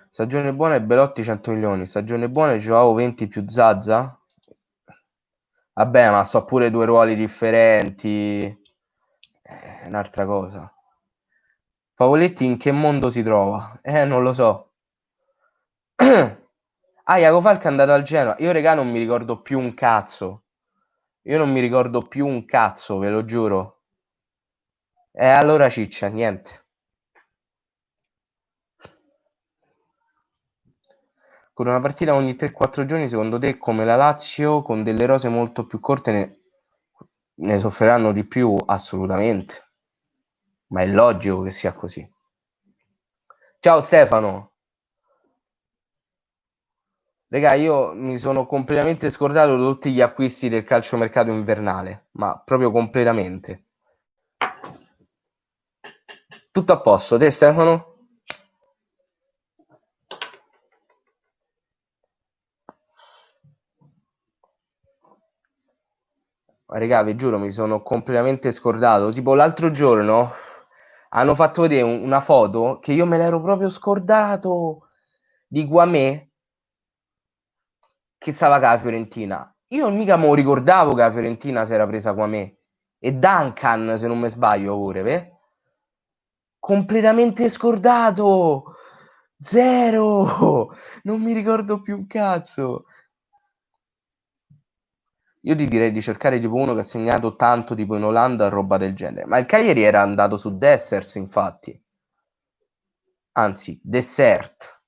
Stagione buona e Belotti 100 milioni. Stagione buona e Joao 20 più Zaza. Vabbè, ma so pure due ruoli differenti. È un'altra cosa. Favoletti in che mondo si trova? Non lo so. Iago Falca è andato al Genoa. Io, regà, non mi ricordo più un cazzo. Io non mi ricordo più un cazzo, ve lo giuro. Allora ciccia, niente. Con una partita ogni 3-4 giorni, secondo te, come la Lazio, con delle rose molto più corte, ne soffriranno di più? Assolutamente. Ma è logico che sia così. Ciao Stefano. Regà, io mi sono completamente scordato di tutti gli acquisti del calciomercato invernale, ma proprio completamente. Tutto a posto, te Stefano? Ma regà, vi giuro, mi sono completamente scordato. Tipo l'altro giorno hanno fatto vedere una foto che io me l'ero proprio scordato di Guamè che stava con la Fiorentina. Io mica me lo ricordavo che la Fiorentina si era presa Guamè. E Duncan, se non mi sbaglio pure, completamente scordato. Zero. Non mi ricordo più un cazzo. Io ti direi di cercare tipo uno che ha segnato tanto tipo in Olanda, roba del genere. Ma il Cagliari era andato su Dessers, infatti. Anzi, Dessert.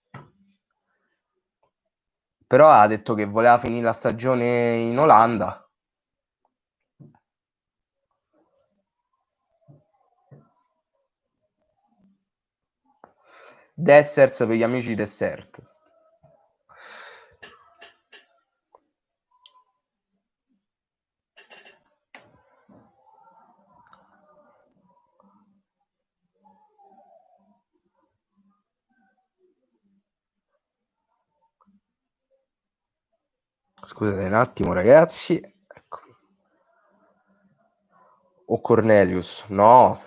Però ha detto che voleva finire la stagione in Olanda. Dessers per gli amici Dessert. Scusate un attimo, ragazzi. Ecco. O Cornelius? No.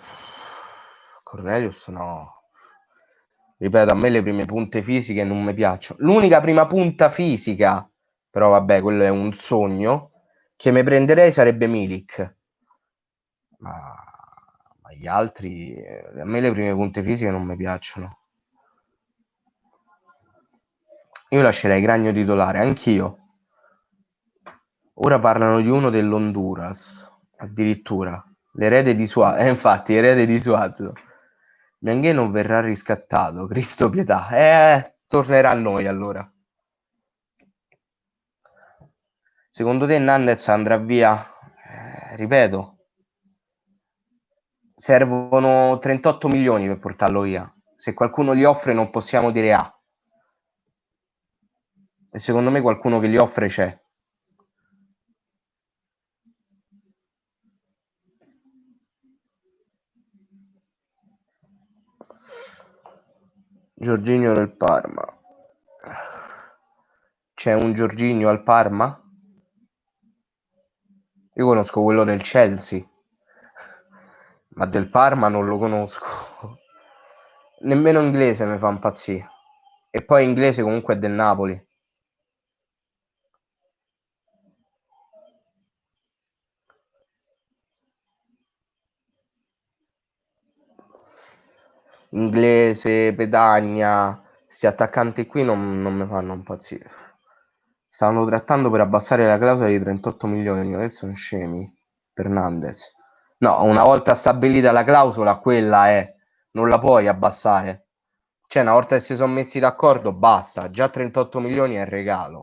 Cornelius no. Ripeto, a me le prime punte fisiche non mi piacciono. L'unica prima punta fisica, però vabbè, quello è un sogno, che mi prenderei sarebbe Milik. Ma gli altri, a me le prime punte fisiche non mi piacciono. Io lascerei Gragno titolare, anch'io. Ora parlano di uno dell'Honduras, addirittura. L'erede di Suazo. Infatti, erede di Suazo. Bianché non verrà riscattato, Cristo pietà. Tornerà a noi allora. Secondo te Nandez andrà via? Ripeto, servono 38 milioni per portarlo via. Se qualcuno li offre non possiamo dire A. E secondo me qualcuno che li offre c'è. Jorginho del Parma. C'è un Jorginho al Parma? Io conosco quello del Chelsea, ma del Parma non lo conosco. Nemmeno inglese mi fa impazzire. E poi inglese comunque è del Napoli. Inglese, Pedagna, questi attaccanti qui non mi fanno impazzire. Stavano trattando per abbassare la clausola di 38 milioni, adesso sono scemi. Fernandez. No, una volta stabilita la clausola, quella è, non la puoi abbassare. Cioè, una volta che si sono messi d'accordo, basta. Già 38 milioni è regalo.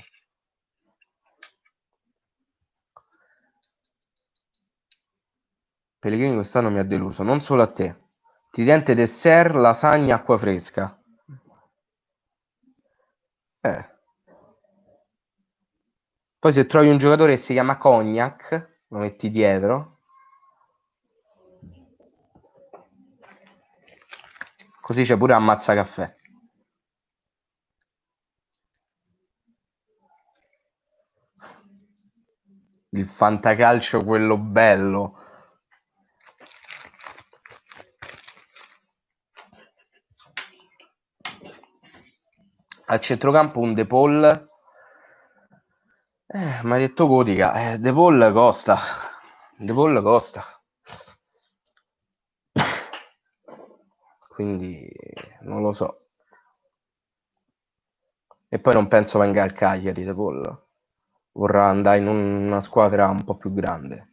Pellegrini quest'anno mi ha deluso, non solo a te. Tridente, dessert, lasagna, acqua fresca. Poi se trovi un giocatore che si chiama Cognac, lo metti dietro. Così c'è pure ammazza caffè. Il fantacalcio, quello bello. Al centrocampo un De Paul. Mi ha detto Gotica. De Paul costa. De Paul costa. Quindi non lo so. E poi non penso venga al Cagliari De Paul. Vorrà andare in una squadra un po' più grande.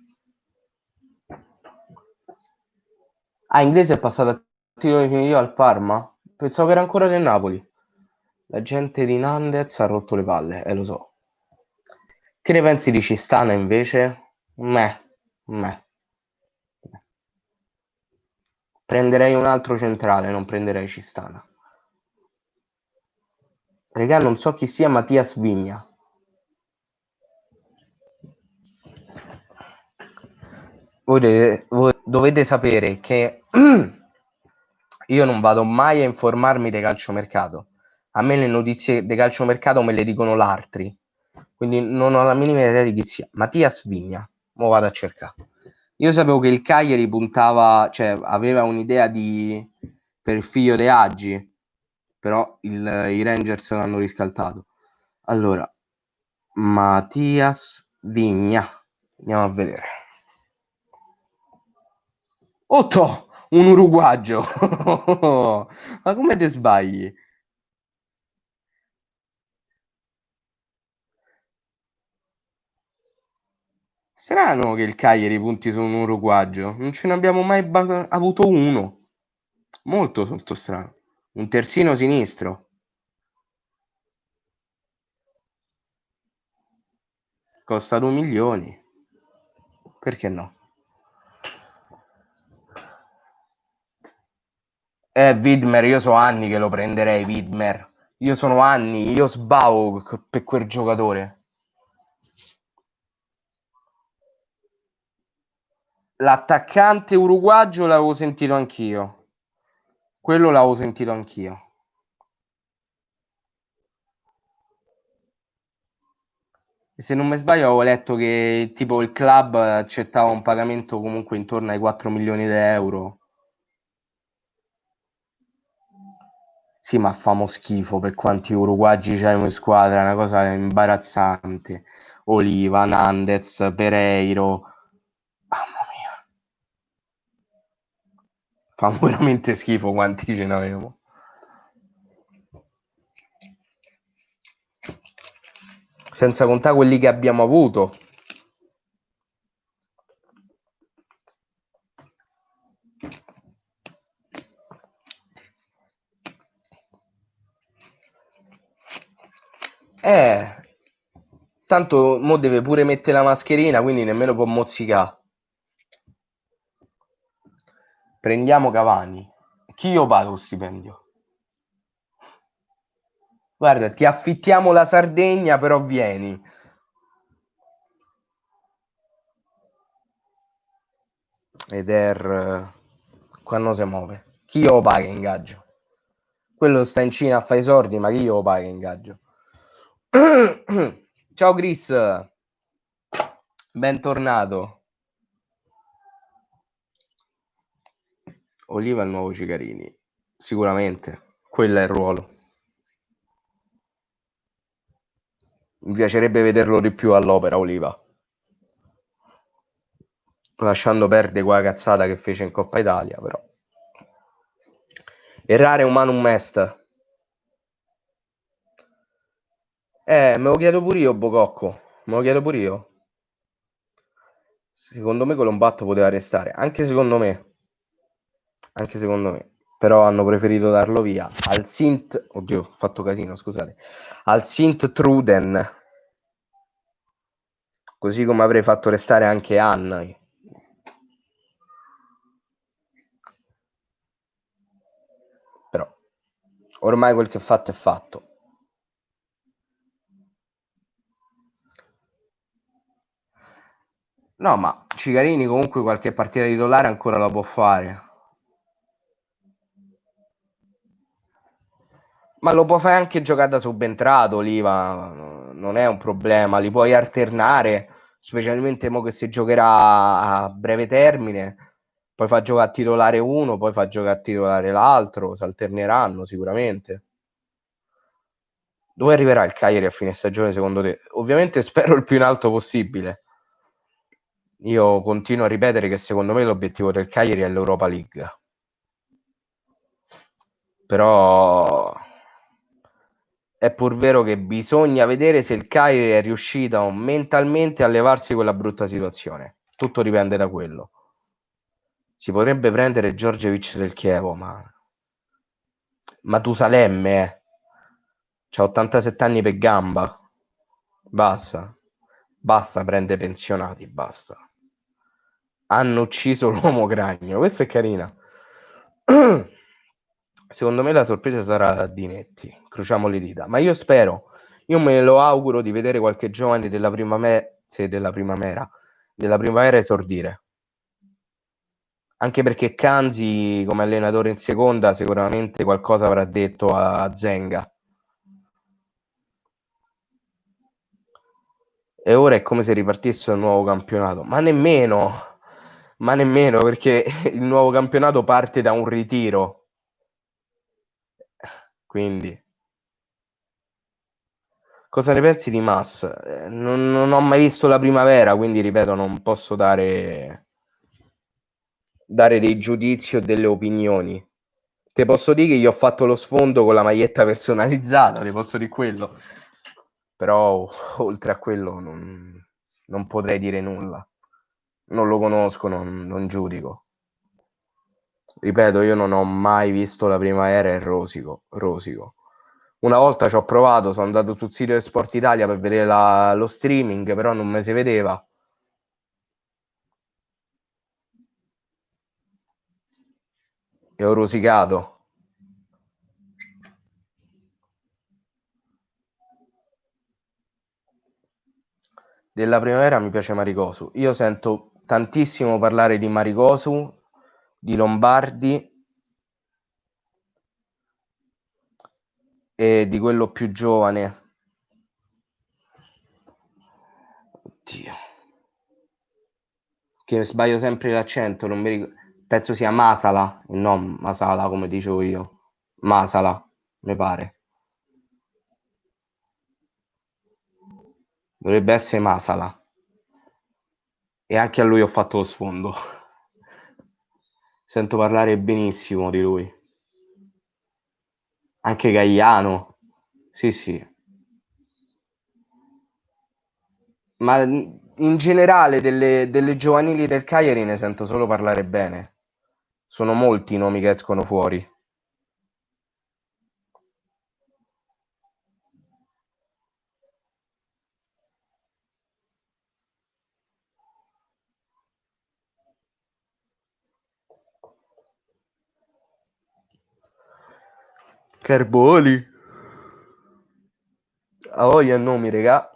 Inglese è passato a titolo definitivo al Parma? Pensavo che era ancora nel Napoli. La gente di Nandez ha rotto le palle, lo so. Che ne pensi di Cistana invece? Meh. Prenderei un altro centrale, non prenderei Cistana. Regà, non so chi sia Mattias Vigna. Voi dovete sapere che io non vado mai a informarmi di calciomercato. A me le notizie di calciomercato me le dicono l'altri. Quindi non ho la minima idea di chi sia. Mattias Vigna, mo vado a cercare. Io sapevo che il Cagliari puntava, cioè aveva un'idea per il figlio De Aggi, però i Rangers l'hanno riscaldato. Allora, Mattias Vigna, andiamo a vedere. Otto, un uruguagio. Ma come te sbagli? Strano che il Cagliari punti su un uruguagio, non ce ne abbiamo mai avuto uno. Molto strano. Un terzino sinistro. Costa 2 milioni. Perché no? Widmer, io so anni che lo prenderei, Widmer. Io sono anni, io sbavo per quel giocatore. L'attaccante uruguagio l'avevo sentito anch'io. Quello l'avevo sentito anch'io. E se non mi sbaglio avevo letto che tipo il club accettava un pagamento comunque intorno ai 4 milioni di euro. Sì, ma famo schifo per quanti uruguagi c'hai in squadra, è una cosa imbarazzante. Oliva, Nandez, Pereiro. Mamma mia. Fa veramente schifo quanti ce n'avevo. Senza contare quelli che abbiamo avuto. Tanto mo deve pure mettere la mascherina, quindi nemmeno può mozzicare. Prendiamo Cavani. Chi io pago lo stipendio? Guarda, ti affittiamo la Sardegna, però vieni. Quando si muove. Chi io paga ingaggio? Quello sta in Cina a fare i sordi, ma chi io paga ingaggio? Ciao Chris. Bentornato. Oliva è il nuovo Cicarini. Sicuramente. Quello è il ruolo. Mi piacerebbe vederlo di più all'Opera, Oliva. Lasciando perdere quella cazzata che fece in Coppa Italia, però. Errare humanum est. Me lo chiedo pure io, Bococco. Me lo chiedo pure io. Secondo me Colombatto poteva restare. Anche secondo me. Però hanno preferito darlo via al Sint. Oddio, ho fatto casino, scusate. Al Sint Truden. Così come avrei fatto restare anche Anna. Però ormai quel che fatto è fatto. No, ma Cicarini comunque qualche partita titolare ancora la può fare. Ma lo può fare anche giocare da subentrato, Oliva, non è un problema, li puoi alternare, specialmente mo che si giocherà a breve termine, poi fa giocare a titolare uno, poi fa giocare a titolare l'altro, si alterneranno sicuramente. Dove arriverà il Cagliari a fine stagione secondo te? Ovviamente spero il più in alto possibile. Io continuo a ripetere che secondo me l'obiettivo del Cagliari è l'Europa League. Però è pur vero che bisogna vedere se il Cagliari è riuscito mentalmente a levarsi quella brutta situazione. Tutto dipende da quello. Si potrebbe prendere Djordjevic del Chievo, ma Matusalemme c'ha 87 anni per gamba. Basta, prende pensionati, basta. Hanno ucciso l'uomo cranio. Questa è carina. Secondo me la sorpresa sarà Dinetti, crociamo le dita, ma io spero, io me lo auguro di vedere qualche giovane della primavera esordire, anche perché Canzi come allenatore in seconda sicuramente qualcosa avrà detto a Zenga, e ora è come se ripartisse un nuovo campionato, ma nemmeno perché il nuovo campionato parte da un ritiro, quindi cosa ne pensi di Mas? Non ho mai visto la primavera, quindi ripeto, non posso dare dei giudizi o delle opinioni. Te posso dire che gli ho fatto lo sfondo con la maglietta personalizzata, te posso dire quello. Però oltre a quello non potrei dire nulla. Non lo conosco, non giudico. Ripeto, io non ho mai visto la primavera e rosico. Una volta ci ho provato, sono andato sul sito di Sport Italia per vedere lo streaming, però non mi si vedeva. E ho rosicato. Della primavera mi piace Maricosu. Io sento tantissimo parlare di Maricosu, di Lombardi e di quello più giovane. Oddio. Che sbaglio sempre l'accento, non mi ricordo. Penso sia Masala e non Masala come dicevo io. Masala, mi pare. Dovrebbe essere Masala. E anche a lui ho fatto lo sfondo. Sento parlare benissimo di lui. Anche Gaiano. Sì, sì. Ma in generale delle giovanili del Cagliari ne sento solo parlare bene. Sono molti i nomi che escono fuori. Carboli. A voglia nomi, regà.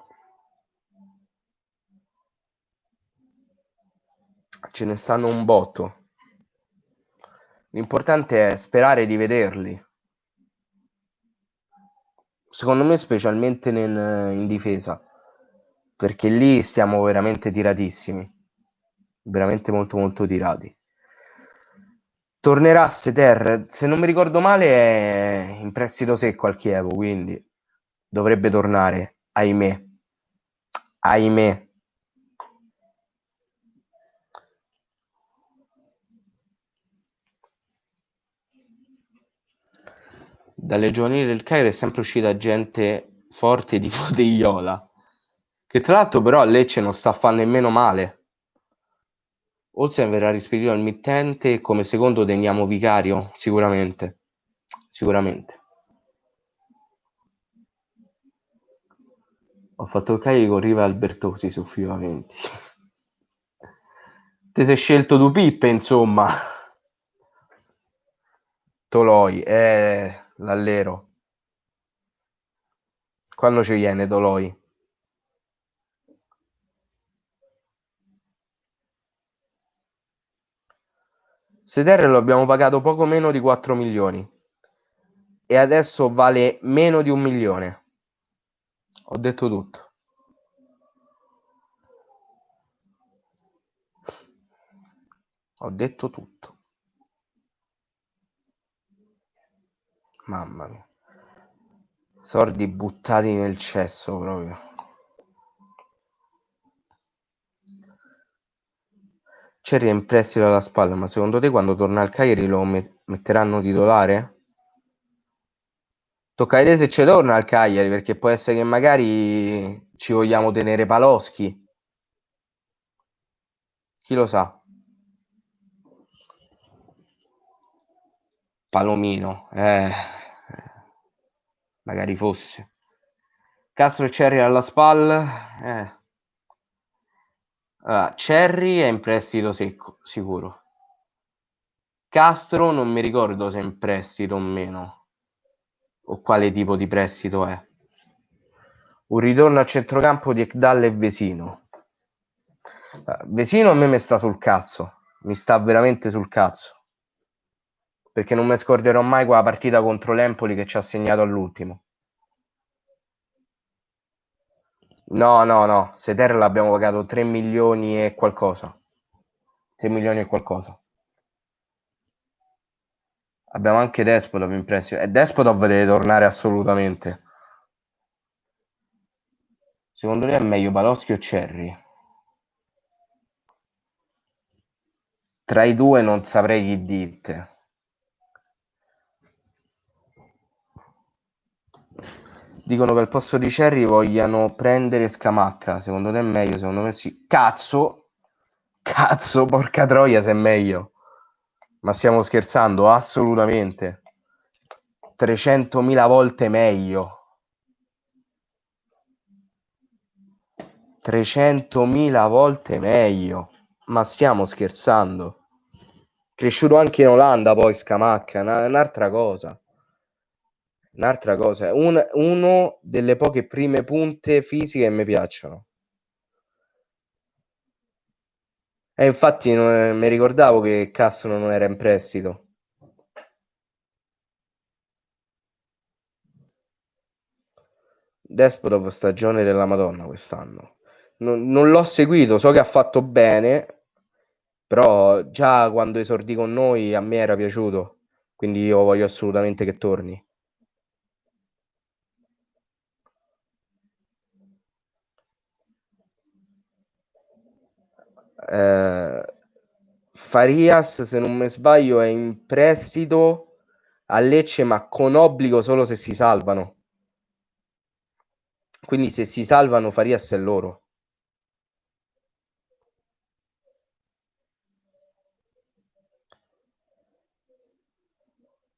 Ce ne stanno un botto. L'importante è sperare di vederli. Secondo me specialmente in difesa. perché lì stiamo veramente tiratissimi, veramente molto molto tirati. Tornerà Seter, se non mi ricordo male è in prestito secco al Chievo, quindi dovrebbe tornare, ahimè. Ahimè. Dalle giovanili del Cagliari è sempre uscita gente forte tipo De Iola, che tra l'altro però a Lecce non sta a fare nemmeno male. Olsen verrà rispedito al mittente come secondo teniamo Vicario, sicuramente. Sicuramente. Ho fatto il Cagliari con Riva Albertosi su FIFA 20. Te sei scelto tu Pippe, insomma. Toloi, l'allero. Quando ci viene Toloi? Sederre lo abbiamo pagato poco meno di 4 milioni e adesso vale meno di 1 milione. Ho detto tutto. Ho detto tutto. Mamma mia. Sordi buttati nel cesso proprio. Cerri è in prestito alla spalla, ma secondo te quando torna al Cagliari lo metteranno titolare? Tocca vedere se ci torna al Cagliari, perché può essere che magari ci vogliamo tenere Paloschi. Chi lo sa? Palomino, magari fosse. Castro e Cerri alla spalla, Allora, Cerri è in prestito secco, sicuro. Castro non mi ricordo se è in prestito o meno, o quale tipo di prestito è. Un ritorno a centrocampo di Ekdal e Vesino. Vesino a me mi sta sul cazzo, mi sta veramente sul cazzo, perché non mi scorderò mai quella partita contro l'Empoli che ci ha segnato all'ultimo. No, Seter l'abbiamo pagato 3 milioni e qualcosa. 3 milioni e qualcosa. Abbiamo anche Despotov in prestito. E Despotov deve tornare assolutamente. Secondo te è meglio Paloschi o Cerri? Tra i due non saprei chi dite. Dicono che al posto di Cerri vogliano prendere Scamacca. Secondo te è meglio? Secondo me sì. Cazzo! Cazzo, porca troia se è meglio. Ma stiamo scherzando? Assolutamente. 300.000 volte meglio. 300.000 volte meglio. Ma stiamo scherzando? Cresciuto anche in Olanda poi Scamacca, un'altra cosa. Un'altra cosa. Uno delle poche prime punte fisiche che mi piacciono. E infatti mi ricordavo che Castro non era in prestito. Despotov stagione della Madonna quest'anno. Non l'ho seguito, so che ha fatto bene, però già quando esordì con noi a me era piaciuto, quindi io voglio assolutamente che torni. Eh, Farias, se non mi sbaglio, è in prestito a Lecce, ma con obbligo solo se si salvano. Quindi se si salvano Farias è loro.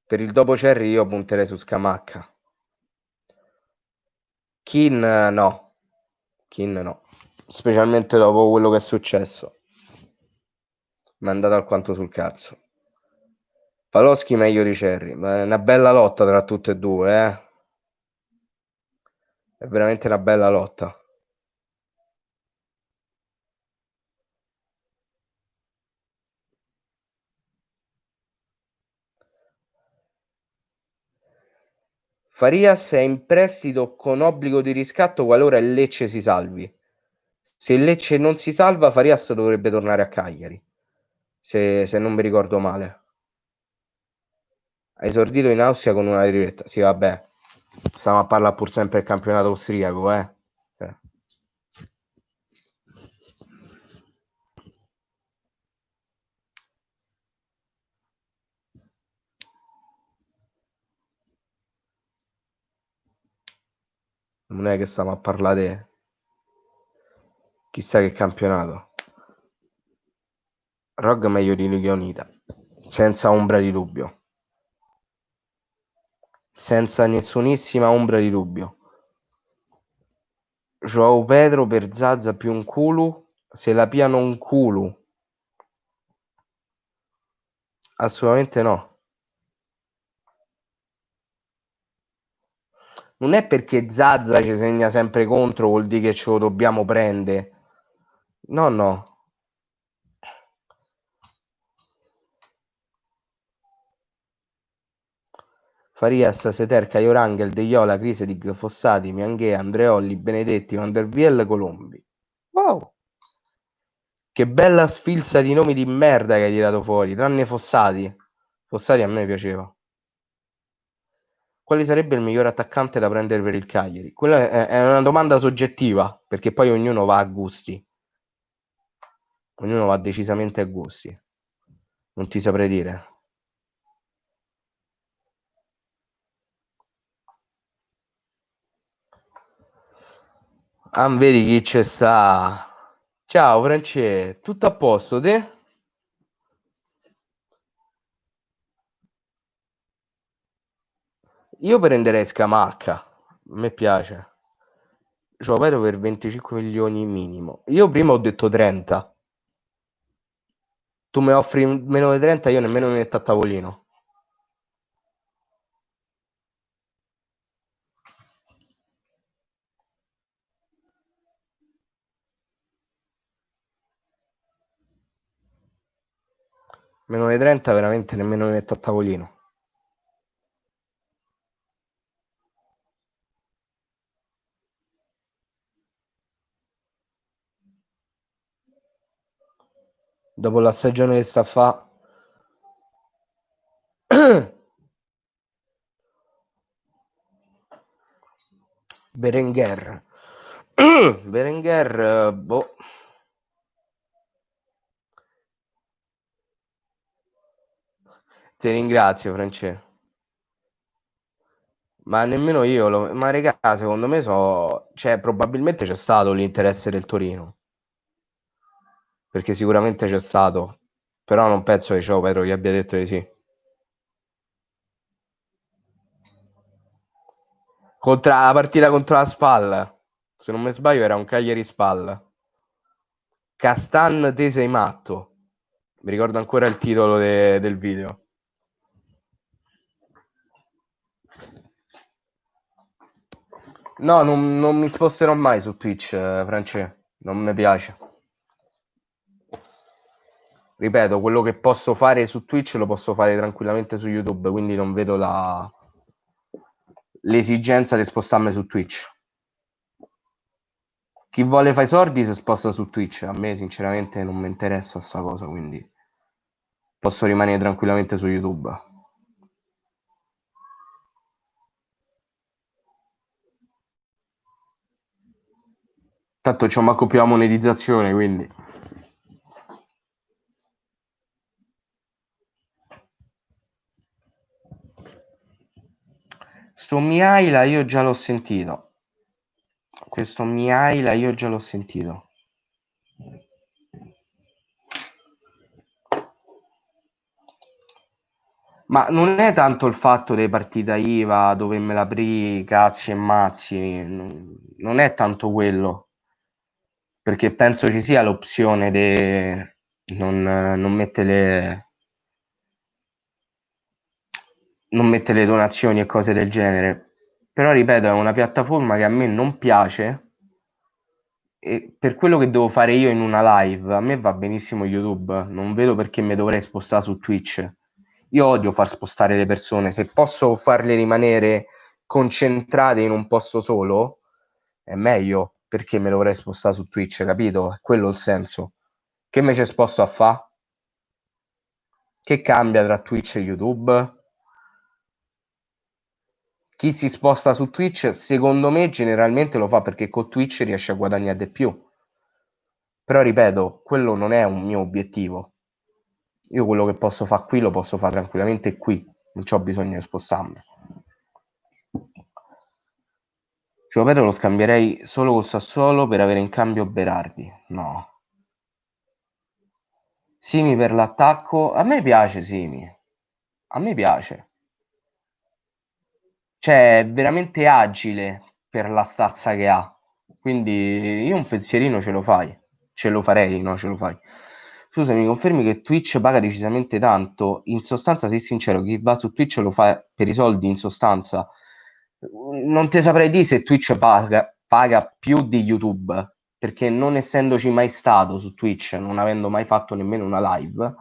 Per il dopo Cerri io punterei su Scamacca. No. Kin no. Specialmente dopo quello che è successo. Mi è andato alquanto sul cazzo. Paloschi meglio di Cerri. È una bella lotta tra tutte e due, È veramente una bella lotta. Farias è in prestito con obbligo di riscatto qualora il Lecce si salvi. Se il Lecce non si salva, Farias dovrebbe tornare a Cagliari, se non mi ricordo male. Ha esordito in Austria con una diretta. Sì, vabbè, stiamo a parlare pur sempre del campionato austriaco, eh. Non è che stiamo a parlare di chissà che campionato. Rog meglio di Leonida, senza ombra di dubbio. Senza nessunissima ombra di dubbio. João Pedro per Zaza più un culo, se la piano un culo. Assolutamente no. Non è perché Zaza ci segna sempre contro, vuol dire che ce lo dobbiamo prendere. No, no. Farias, Seterca, Jorangel, De Iola, Krisedig, Fossati, Mianghè, Andreolli, Benedetti, Van der Viel, Colombi. Wow! Che bella sfilza di nomi di merda che hai tirato fuori, tranne Fossati. Fossati a me piaceva. Quale sarebbe il miglior attaccante da prendere per il Cagliari? Quella è una domanda soggettiva, perché poi ognuno va a gusti. Ognuno va decisamente a gusti. Non ti saprei dire. Ah, vedi chi c'è sta. Ciao France, tutto a posto te? Io prenderei Scamacca, a me piace. Cioè, vedo per 25 milioni minimo. Io prima ho detto 30. Tu mi offri meno di 30, io nemmeno mi metto a tavolino. Meno di 30 veramente nemmeno mi metto a tavolino. Dopo la stagione che sta a fa. Berenguer. Berenguer, boh. Ti ringrazio, France. Ma nemmeno io. Ma regà, secondo me cioè, probabilmente c'è stato l'interesse del Torino. Perché sicuramente c'è stato. Però non penso che Ciao Pedro gli abbia detto di sì. La partita contro la Spal. Se non mi sbaglio era un Cagliari Spal. Castan te sei matto. Mi ricordo ancora il titolo del video. No, non mi sposterò mai su Twitch, France. Non mi piace. Ripeto, quello che posso fare su Twitch lo posso fare tranquillamente su YouTube, quindi non vedo l'esigenza di spostarmi su Twitch. Chi vuole fare i sordi si sposta su Twitch. A me sinceramente non mi interessa sta cosa, quindi posso rimanere tranquillamente su YouTube. Tanto c'ho manco più la monetizzazione, quindi. Sto Mihaila io già l'ho sentito. Questo Mihaila io già l'ho sentito. Ma non è tanto il fatto dei partita IVA dove me la aprì cazzi e mazzi, non è tanto quello, perché penso ci sia l'opzione di non mette le donazioni e cose del genere. Però ripeto, è una piattaforma che a me non piace e per quello che devo fare io in una live, a me va benissimo YouTube, non vedo perché mi dovrei spostare su Twitch. Io odio far spostare le persone, se posso farle rimanere concentrate in un posto solo, è meglio. perché me lo vorrei spostare su Twitch, capito? È quello il senso. Che me ci sposto a fa? Che cambia tra Twitch e YouTube? Chi si sposta su Twitch, secondo me, generalmente lo fa perché con Twitch riesce a guadagnare di più. Però ripeto, quello non è un mio obiettivo. Io quello che posso fare qui lo posso fare tranquillamente qui, non ho bisogno di spostarmi. Giocopello lo scambierei solo col Sassuolo per avere in cambio Berardi. No. Simi per l'attacco. A me piace Simi. A me piace. Cioè, è veramente agile per la stazza che ha. Quindi io un pensierino ce lo fai. Ce lo farei, no? Ce lo fai. Scusa, mi confermi che Twitch paga decisamente tanto? In sostanza, sei sincero, chi va su Twitch lo fa per i soldi, in sostanza. Non te saprei dire se Twitch paga più di YouTube, perché non essendoci mai stato su Twitch, non avendo mai fatto nemmeno una live,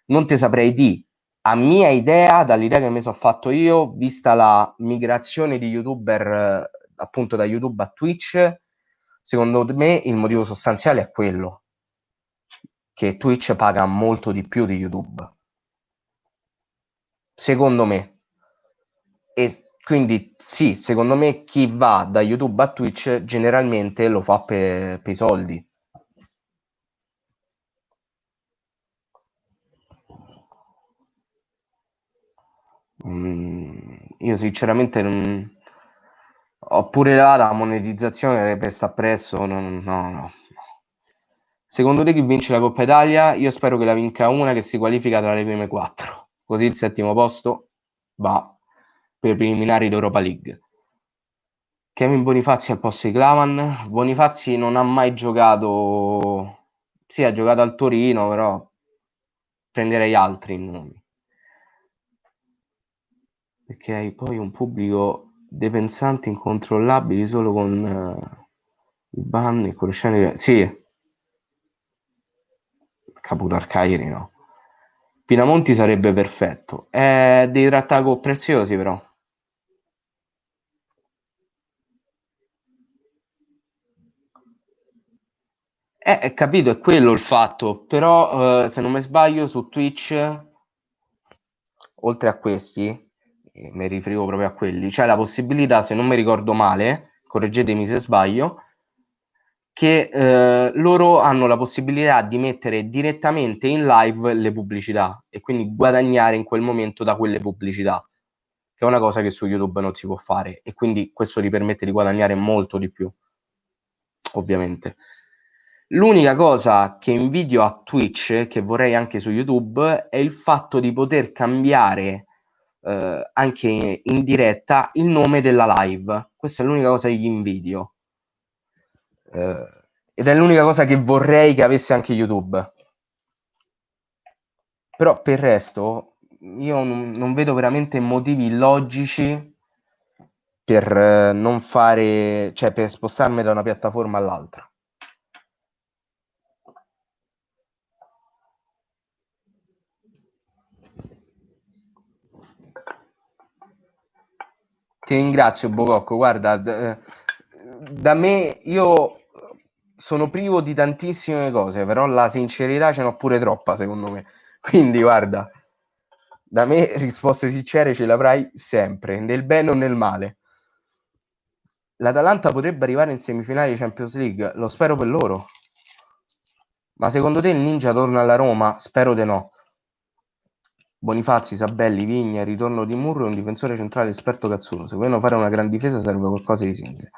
non te saprei dire. A mia idea, dall'idea che mi sono fatto io, vista la migrazione di YouTuber appunto da YouTube a Twitch, secondo me il motivo sostanziale è quello, che Twitch paga molto di più di YouTube, secondo me. E quindi sì, secondo me chi va da YouTube a Twitch generalmente lo fa per i soldi. Io sinceramente non... ho pure la monetizzazione per sta presso, no. Secondo te chi vince la Coppa Italia? Io spero che la vinca una che si qualifica tra le prime quattro, così il settimo posto va per preliminari d'Europa League. Kevin Bonifazzi al posto di Clavan. Bonifazzi non ha mai giocato, sì, ha giocato al Torino, però prenderei altri nomi. Perché hai poi un pubblico dei pensanti incontrollabili solo con i ban e con le scene. Sì, Caputo Cagliari no. Pinamonti sarebbe perfetto. Devi trattare con preziosi, però. Capito, è quello il fatto. Però, se non mi sbaglio, su Twitch, oltre a questi, mi riferivo proprio a quelli, c'è la possibilità, se non mi ricordo male, correggetemi se sbaglio, che loro hanno la possibilità di mettere direttamente in live le pubblicità e quindi guadagnare in quel momento da quelle pubblicità, che è una cosa che su YouTube non si può fare e quindi questo ti permette di guadagnare molto di più, ovviamente. L'unica cosa che invidio a Twitch, che vorrei anche su YouTube, è il fatto di poter cambiare anche in diretta il nome della live. Questa è l'unica cosa che gli invidio. Ed è l'unica cosa che vorrei che avesse anche YouTube. Però per il resto io non vedo veramente motivi logici per non fare, cioè per spostarmi da una piattaforma all'altra. Ti ringrazio Bococco, guarda, da me io sono privo di tantissime cose, però la sincerità ce n'ho pure troppa secondo me. Quindi guarda, da me risposte sincere ce le avrai sempre, nel bene o nel male. L'Atalanta potrebbe arrivare in semifinale di Champions League, lo spero per loro. Ma secondo te il Ninja torna alla Roma? Spero di no. Bonifazzi, Sabelli, Vigna, ritorno di Murro e un difensore centrale esperto Cazzulo. Se vogliono fare una gran difesa serve qualcosa di simile.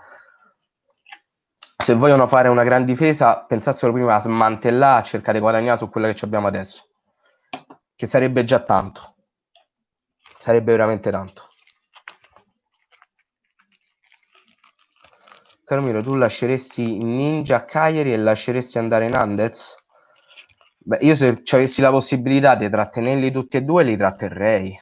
Se vogliono fare una gran difesa, pensassero prima a smantellare, a cercare di guadagnare su quella che abbiamo adesso. Che sarebbe già tanto. Sarebbe veramente tanto. Caro Miro, tu lasceresti Ninja a Cagliari e lasceresti andare Nandez? Beh, io se avessi la possibilità di trattenerli tutti e due, li tratterrei.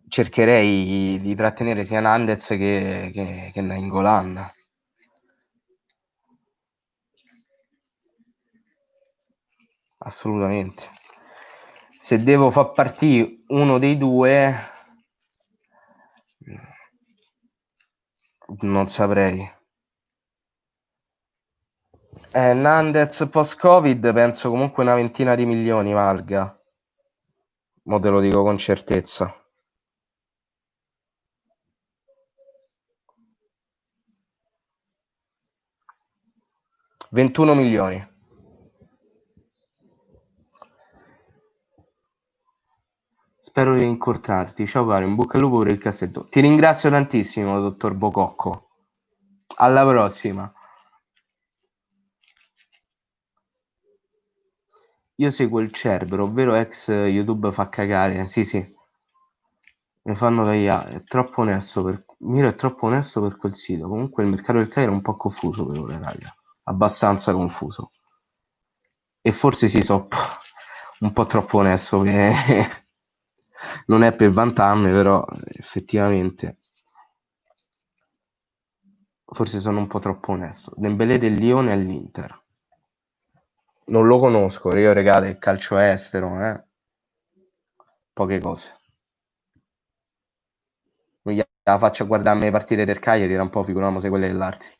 Cercherei di trattenere sia Nandez che Nainggolan. Assolutamente. Se devo far partire uno dei due, non saprei. Nandez post-Covid penso comunque una ventina di milioni valga. Mo te lo dico con certezza. 21 milioni. Spero di incontrarti. Ciao caro, in bocca al lupo per il cassetto. Ti ringrazio tantissimo, dottor Bococco. Alla prossima. Io seguo il Cerbero, ovvero ex YouTube fa cagare. Sì, sì. Mi fanno tagliare. È troppo onesto per... Miro è troppo onesto per quel sito. Comunque il mercato del Cairo è un po' confuso per ora, raga. Abbastanza confuso. E forse sì, so un po' troppo onesto. Che non è per vantarmi, però effettivamente forse sono un po' troppo onesto. Dembélé del Lione all'Inter. Non lo conosco, io regale il calcio estero, poche cose. Non gliela faccio a guardarmi le partite del Cagliari, era un po' figuriamo se quelle dell'Arti.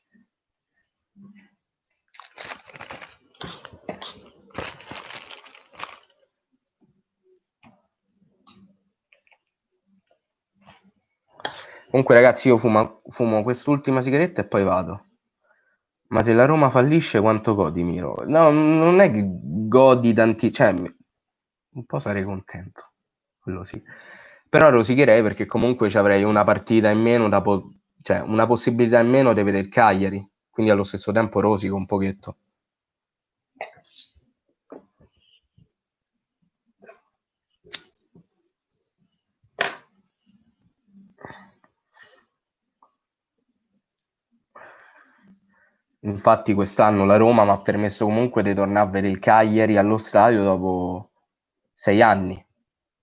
Comunque ragazzi io fumo quest'ultima sigaretta e poi vado. Ma se la Roma fallisce quanto godi Miro? No, non è che godi tanti, cioè un po' sarei contento, quello sì. Però rosicherei perché comunque ci avrei una partita in meno cioè una possibilità in meno di vedere il Cagliari, quindi allo stesso tempo rosico un pochetto. Infatti quest'anno la Roma mi ha permesso comunque di tornare a vedere il Cagliari allo stadio dopo 6 anni.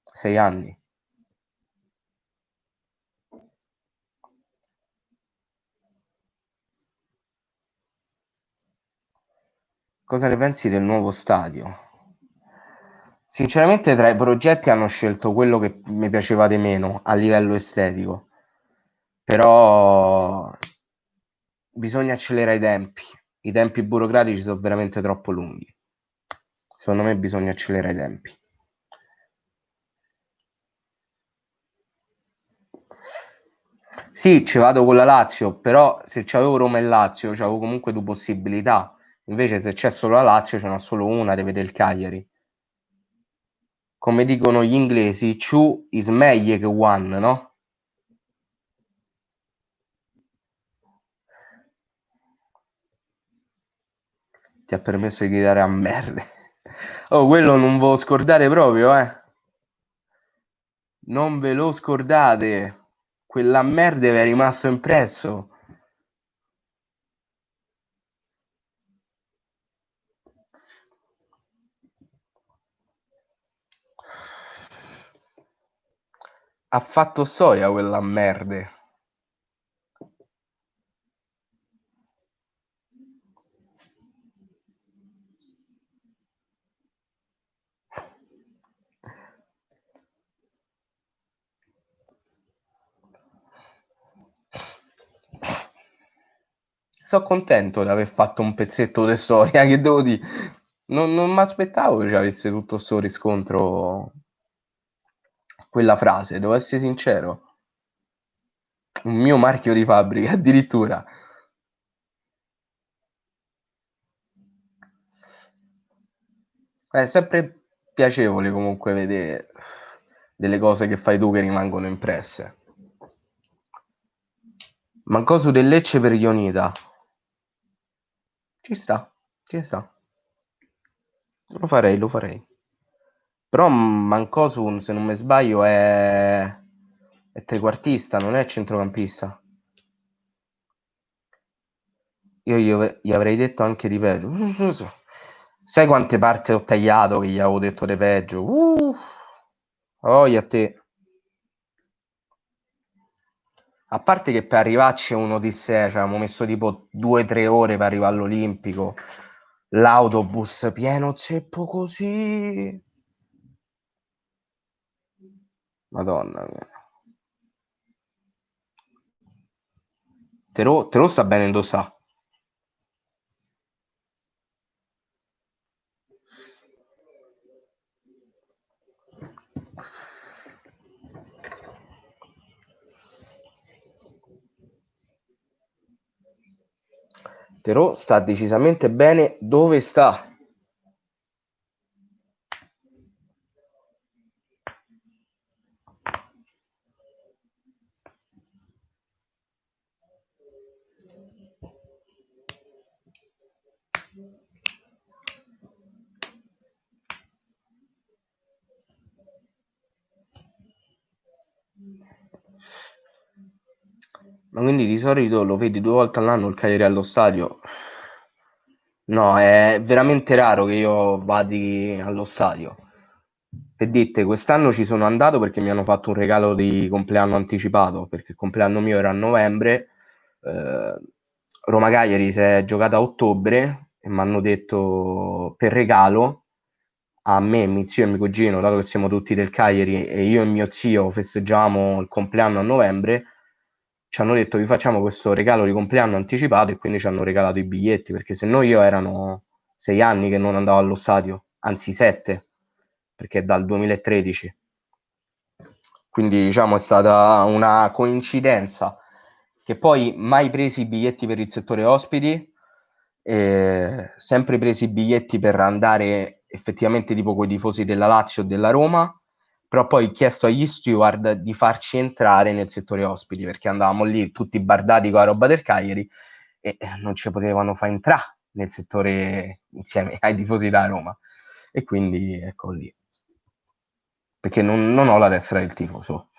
6 anni. Cosa ne pensi del nuovo stadio? Sinceramente tra i progetti hanno scelto quello che mi piaceva di meno a livello estetico, però bisogna accelerare i tempi burocratici sono veramente troppo lunghi, secondo me bisogna accelerare i tempi. Sì, ci vado con la Lazio, però se c'avevo Roma e Lazio c'avevo comunque due possibilità, invece se c'è solo la Lazio ce n'ho solo una, deve vedere il Cagliari. Come dicono gli inglesi, two is meglio che one, no? Ti ha permesso di gridare a merda. Oh, quello non ve lo scordate proprio, eh. Non ve lo scordate. Quella merda vi è rimasto impresso. Ha fatto storia quella merda. Sono contento di aver fatto un pezzetto di storia, che devo dire. Non mi aspettavo che ci avesse tutto sto riscontro quella frase, devo essere sincero. Un mio marchio di fabbrica, addirittura. È sempre piacevole comunque vedere delle cose che fai tu che rimangono impresse. Mancosu del Lecce per Ionita. Ci sta, ci sta. Lo farei, lo farei. Però Mancosu, se non mi sbaglio, è trequartista, non è centrocampista. Io gli avrei detto anche di peggio. Sai quante parti ho tagliato che gli avevo detto di peggio? Oh, a te. A parte che per arrivarci è un'odissea, cioè abbiamo messo tipo 2 o 3 ore per arrivare all'Olimpico. L'autobus pieno zeppo così. Madonna mia. Te lo sta bene indossare. Terò sta decisamente bene dove sta. Ma quindi di solito lo vedi 2 volte all'anno il Cagliari allo stadio? No, è veramente raro che io vadi allo stadio. Per dite, quest'anno ci sono andato perché mi hanno fatto un regalo di compleanno anticipato, perché il compleanno mio era a novembre, eh, Roma Cagliari si è giocata a ottobre e mi hanno detto per regalo a me, mio zio e mio cugino, dato che siamo tutti del Cagliari e io e mio zio festeggiamo il compleanno a novembre, ci hanno detto vi facciamo questo regalo di compleanno anticipato e quindi ci hanno regalato i biglietti, perché se no io erano 6 anni che non andavo allo stadio, anzi 7, perché è dal 2013. Quindi diciamo è stata una coincidenza che poi mai presi i biglietti per il settore ospiti, sempre presi i biglietti per andare effettivamente tipo con i tifosi della Lazio o della Roma, però poi chiesto agli steward di farci entrare nel settore ospiti perché andavamo lì tutti bardati con la roba del Cagliari e non ci potevano far entrare nel settore insieme ai tifosi della Roma e quindi ecco lì, perché non ho la tessera del tifoso.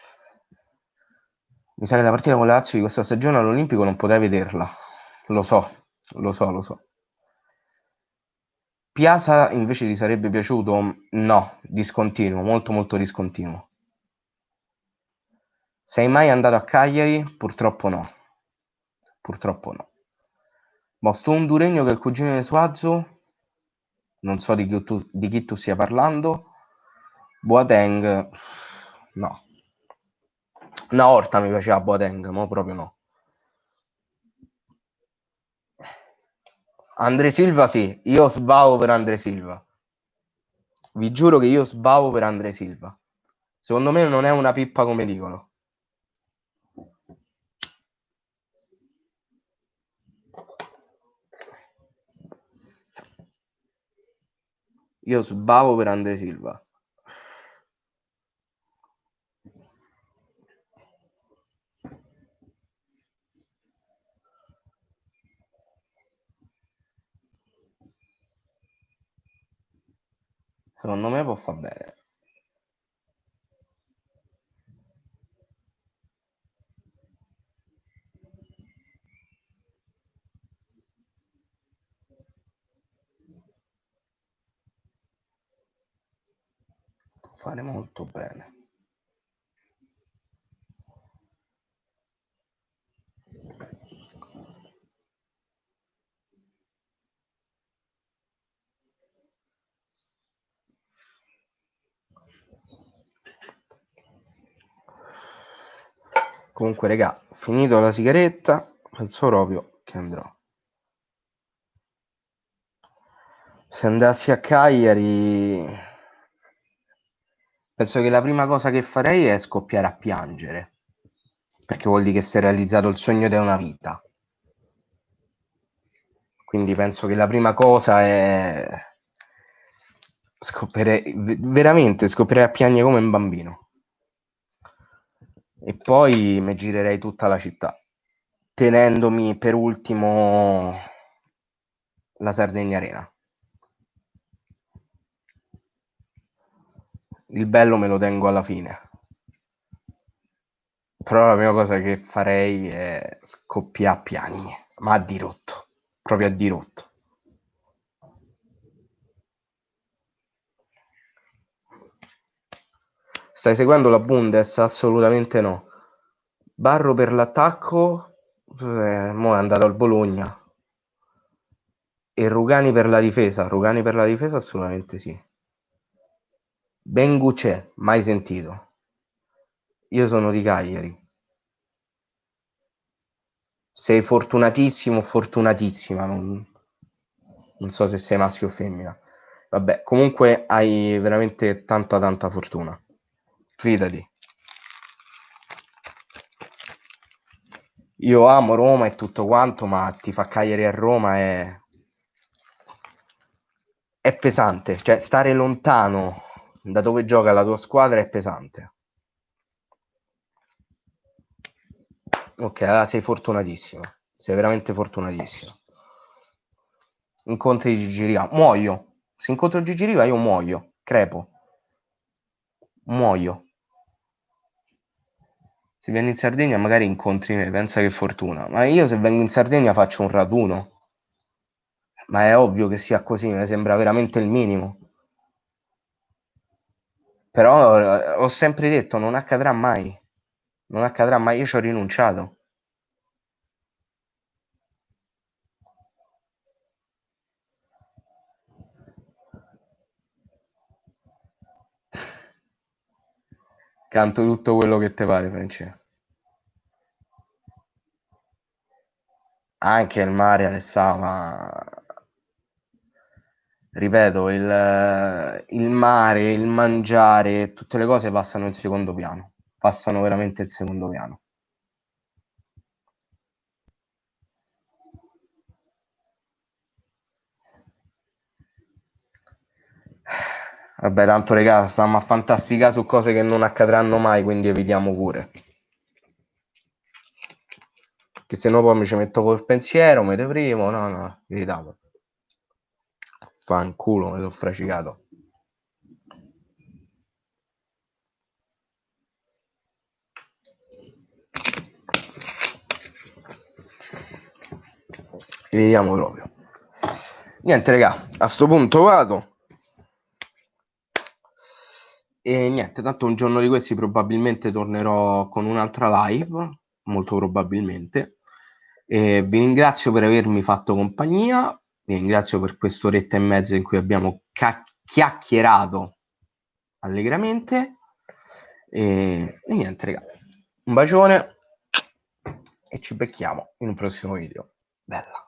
Mi sa che la partita con la Lazio di questa stagione all'Olimpico non potrei vederla, lo so, lo so. Piazza invece ti sarebbe piaciuto? No, discontinuo, molto molto discontinuo. Sei mai andato a Cagliari? Purtroppo no. Purtroppo no. Sto un Duregno che è il cugino di Suazo, non so di chi tu stia parlando. Boateng, no. Una volta mi piaceva Boateng, ma proprio no. Andre Silva sì, io sbavo per Andre Silva. Vi giuro che io sbavo per Andre Silva. Secondo me non è una pippa come dicono. Io sbavo per Andre Silva. Secondo me può far bene. Può fare molto bene. Comunque, regà, finito la sigaretta, penso proprio che andrò. Se andassi a Cagliari, penso che la prima cosa che farei è scoppiare a piangere, perché vuol dire che si è realizzato il sogno di una vita. Quindi penso che la prima cosa è veramente scoprirei a piangere come un bambino. E poi mi girerei tutta la città, tenendomi per ultimo la Sardegna Arena. Il bello me lo tengo alla fine. Però la prima cosa che farei è scoppiare a piagne, ma a dirotto, proprio a dirotto. Stai seguendo la Bundes? Assolutamente no. Barro per l'attacco, mo è andato al Bologna. E Rugani per la difesa? Rugani per la difesa assolutamente sì. Bengucè, mai sentito. Io sono di Cagliari. Sei fortunatissimo o fortunatissima, non so se sei maschio o femmina. Vabbè, comunque hai veramente tanta tanta fortuna. Fidati. Io amo Roma e tutto quanto, ma ti fa Cagliari a Roma è pesante, cioè stare lontano da dove gioca la tua squadra è pesante. Ok, allora sei fortunatissimo, sei veramente fortunatissimo. Incontri Gigi Riva, muoio. Se incontro Gigi Riva io muoio, crepo, muoio. Se vieni in Sardegna magari incontri me, pensa che fortuna. Ma io se vengo in Sardegna faccio un raduno. Ma è ovvio che sia così, mi sembra veramente il minimo. Però ho sempre detto, non accadrà mai. Non accadrà mai, io ci ho rinunciato. Canto tutto quello che te pare, Francesco. Anche il mare, Alessà, ma ripeto, il mare, il mangiare, tutte le cose passano in secondo piano. Passano veramente in secondo piano. Vabbè, tanto regà, stiamo a fantasticare su cose che non accadranno mai, quindi evitiamo pure. Che se no poi mi ci metto col pensiero, mi deprimo, no, evitiamo. Fanculo, mi sono fracicato. Evitiamo proprio. Niente, regà, a sto punto vado. E niente, tanto un giorno di questi probabilmente tornerò con un'altra live, molto probabilmente. E vi ringrazio per avermi fatto compagnia, vi ringrazio per quest'oretta e mezza in cui abbiamo chiacchierato allegramente. E niente, raga. Un bacione e ci becchiamo in un prossimo video. Bella.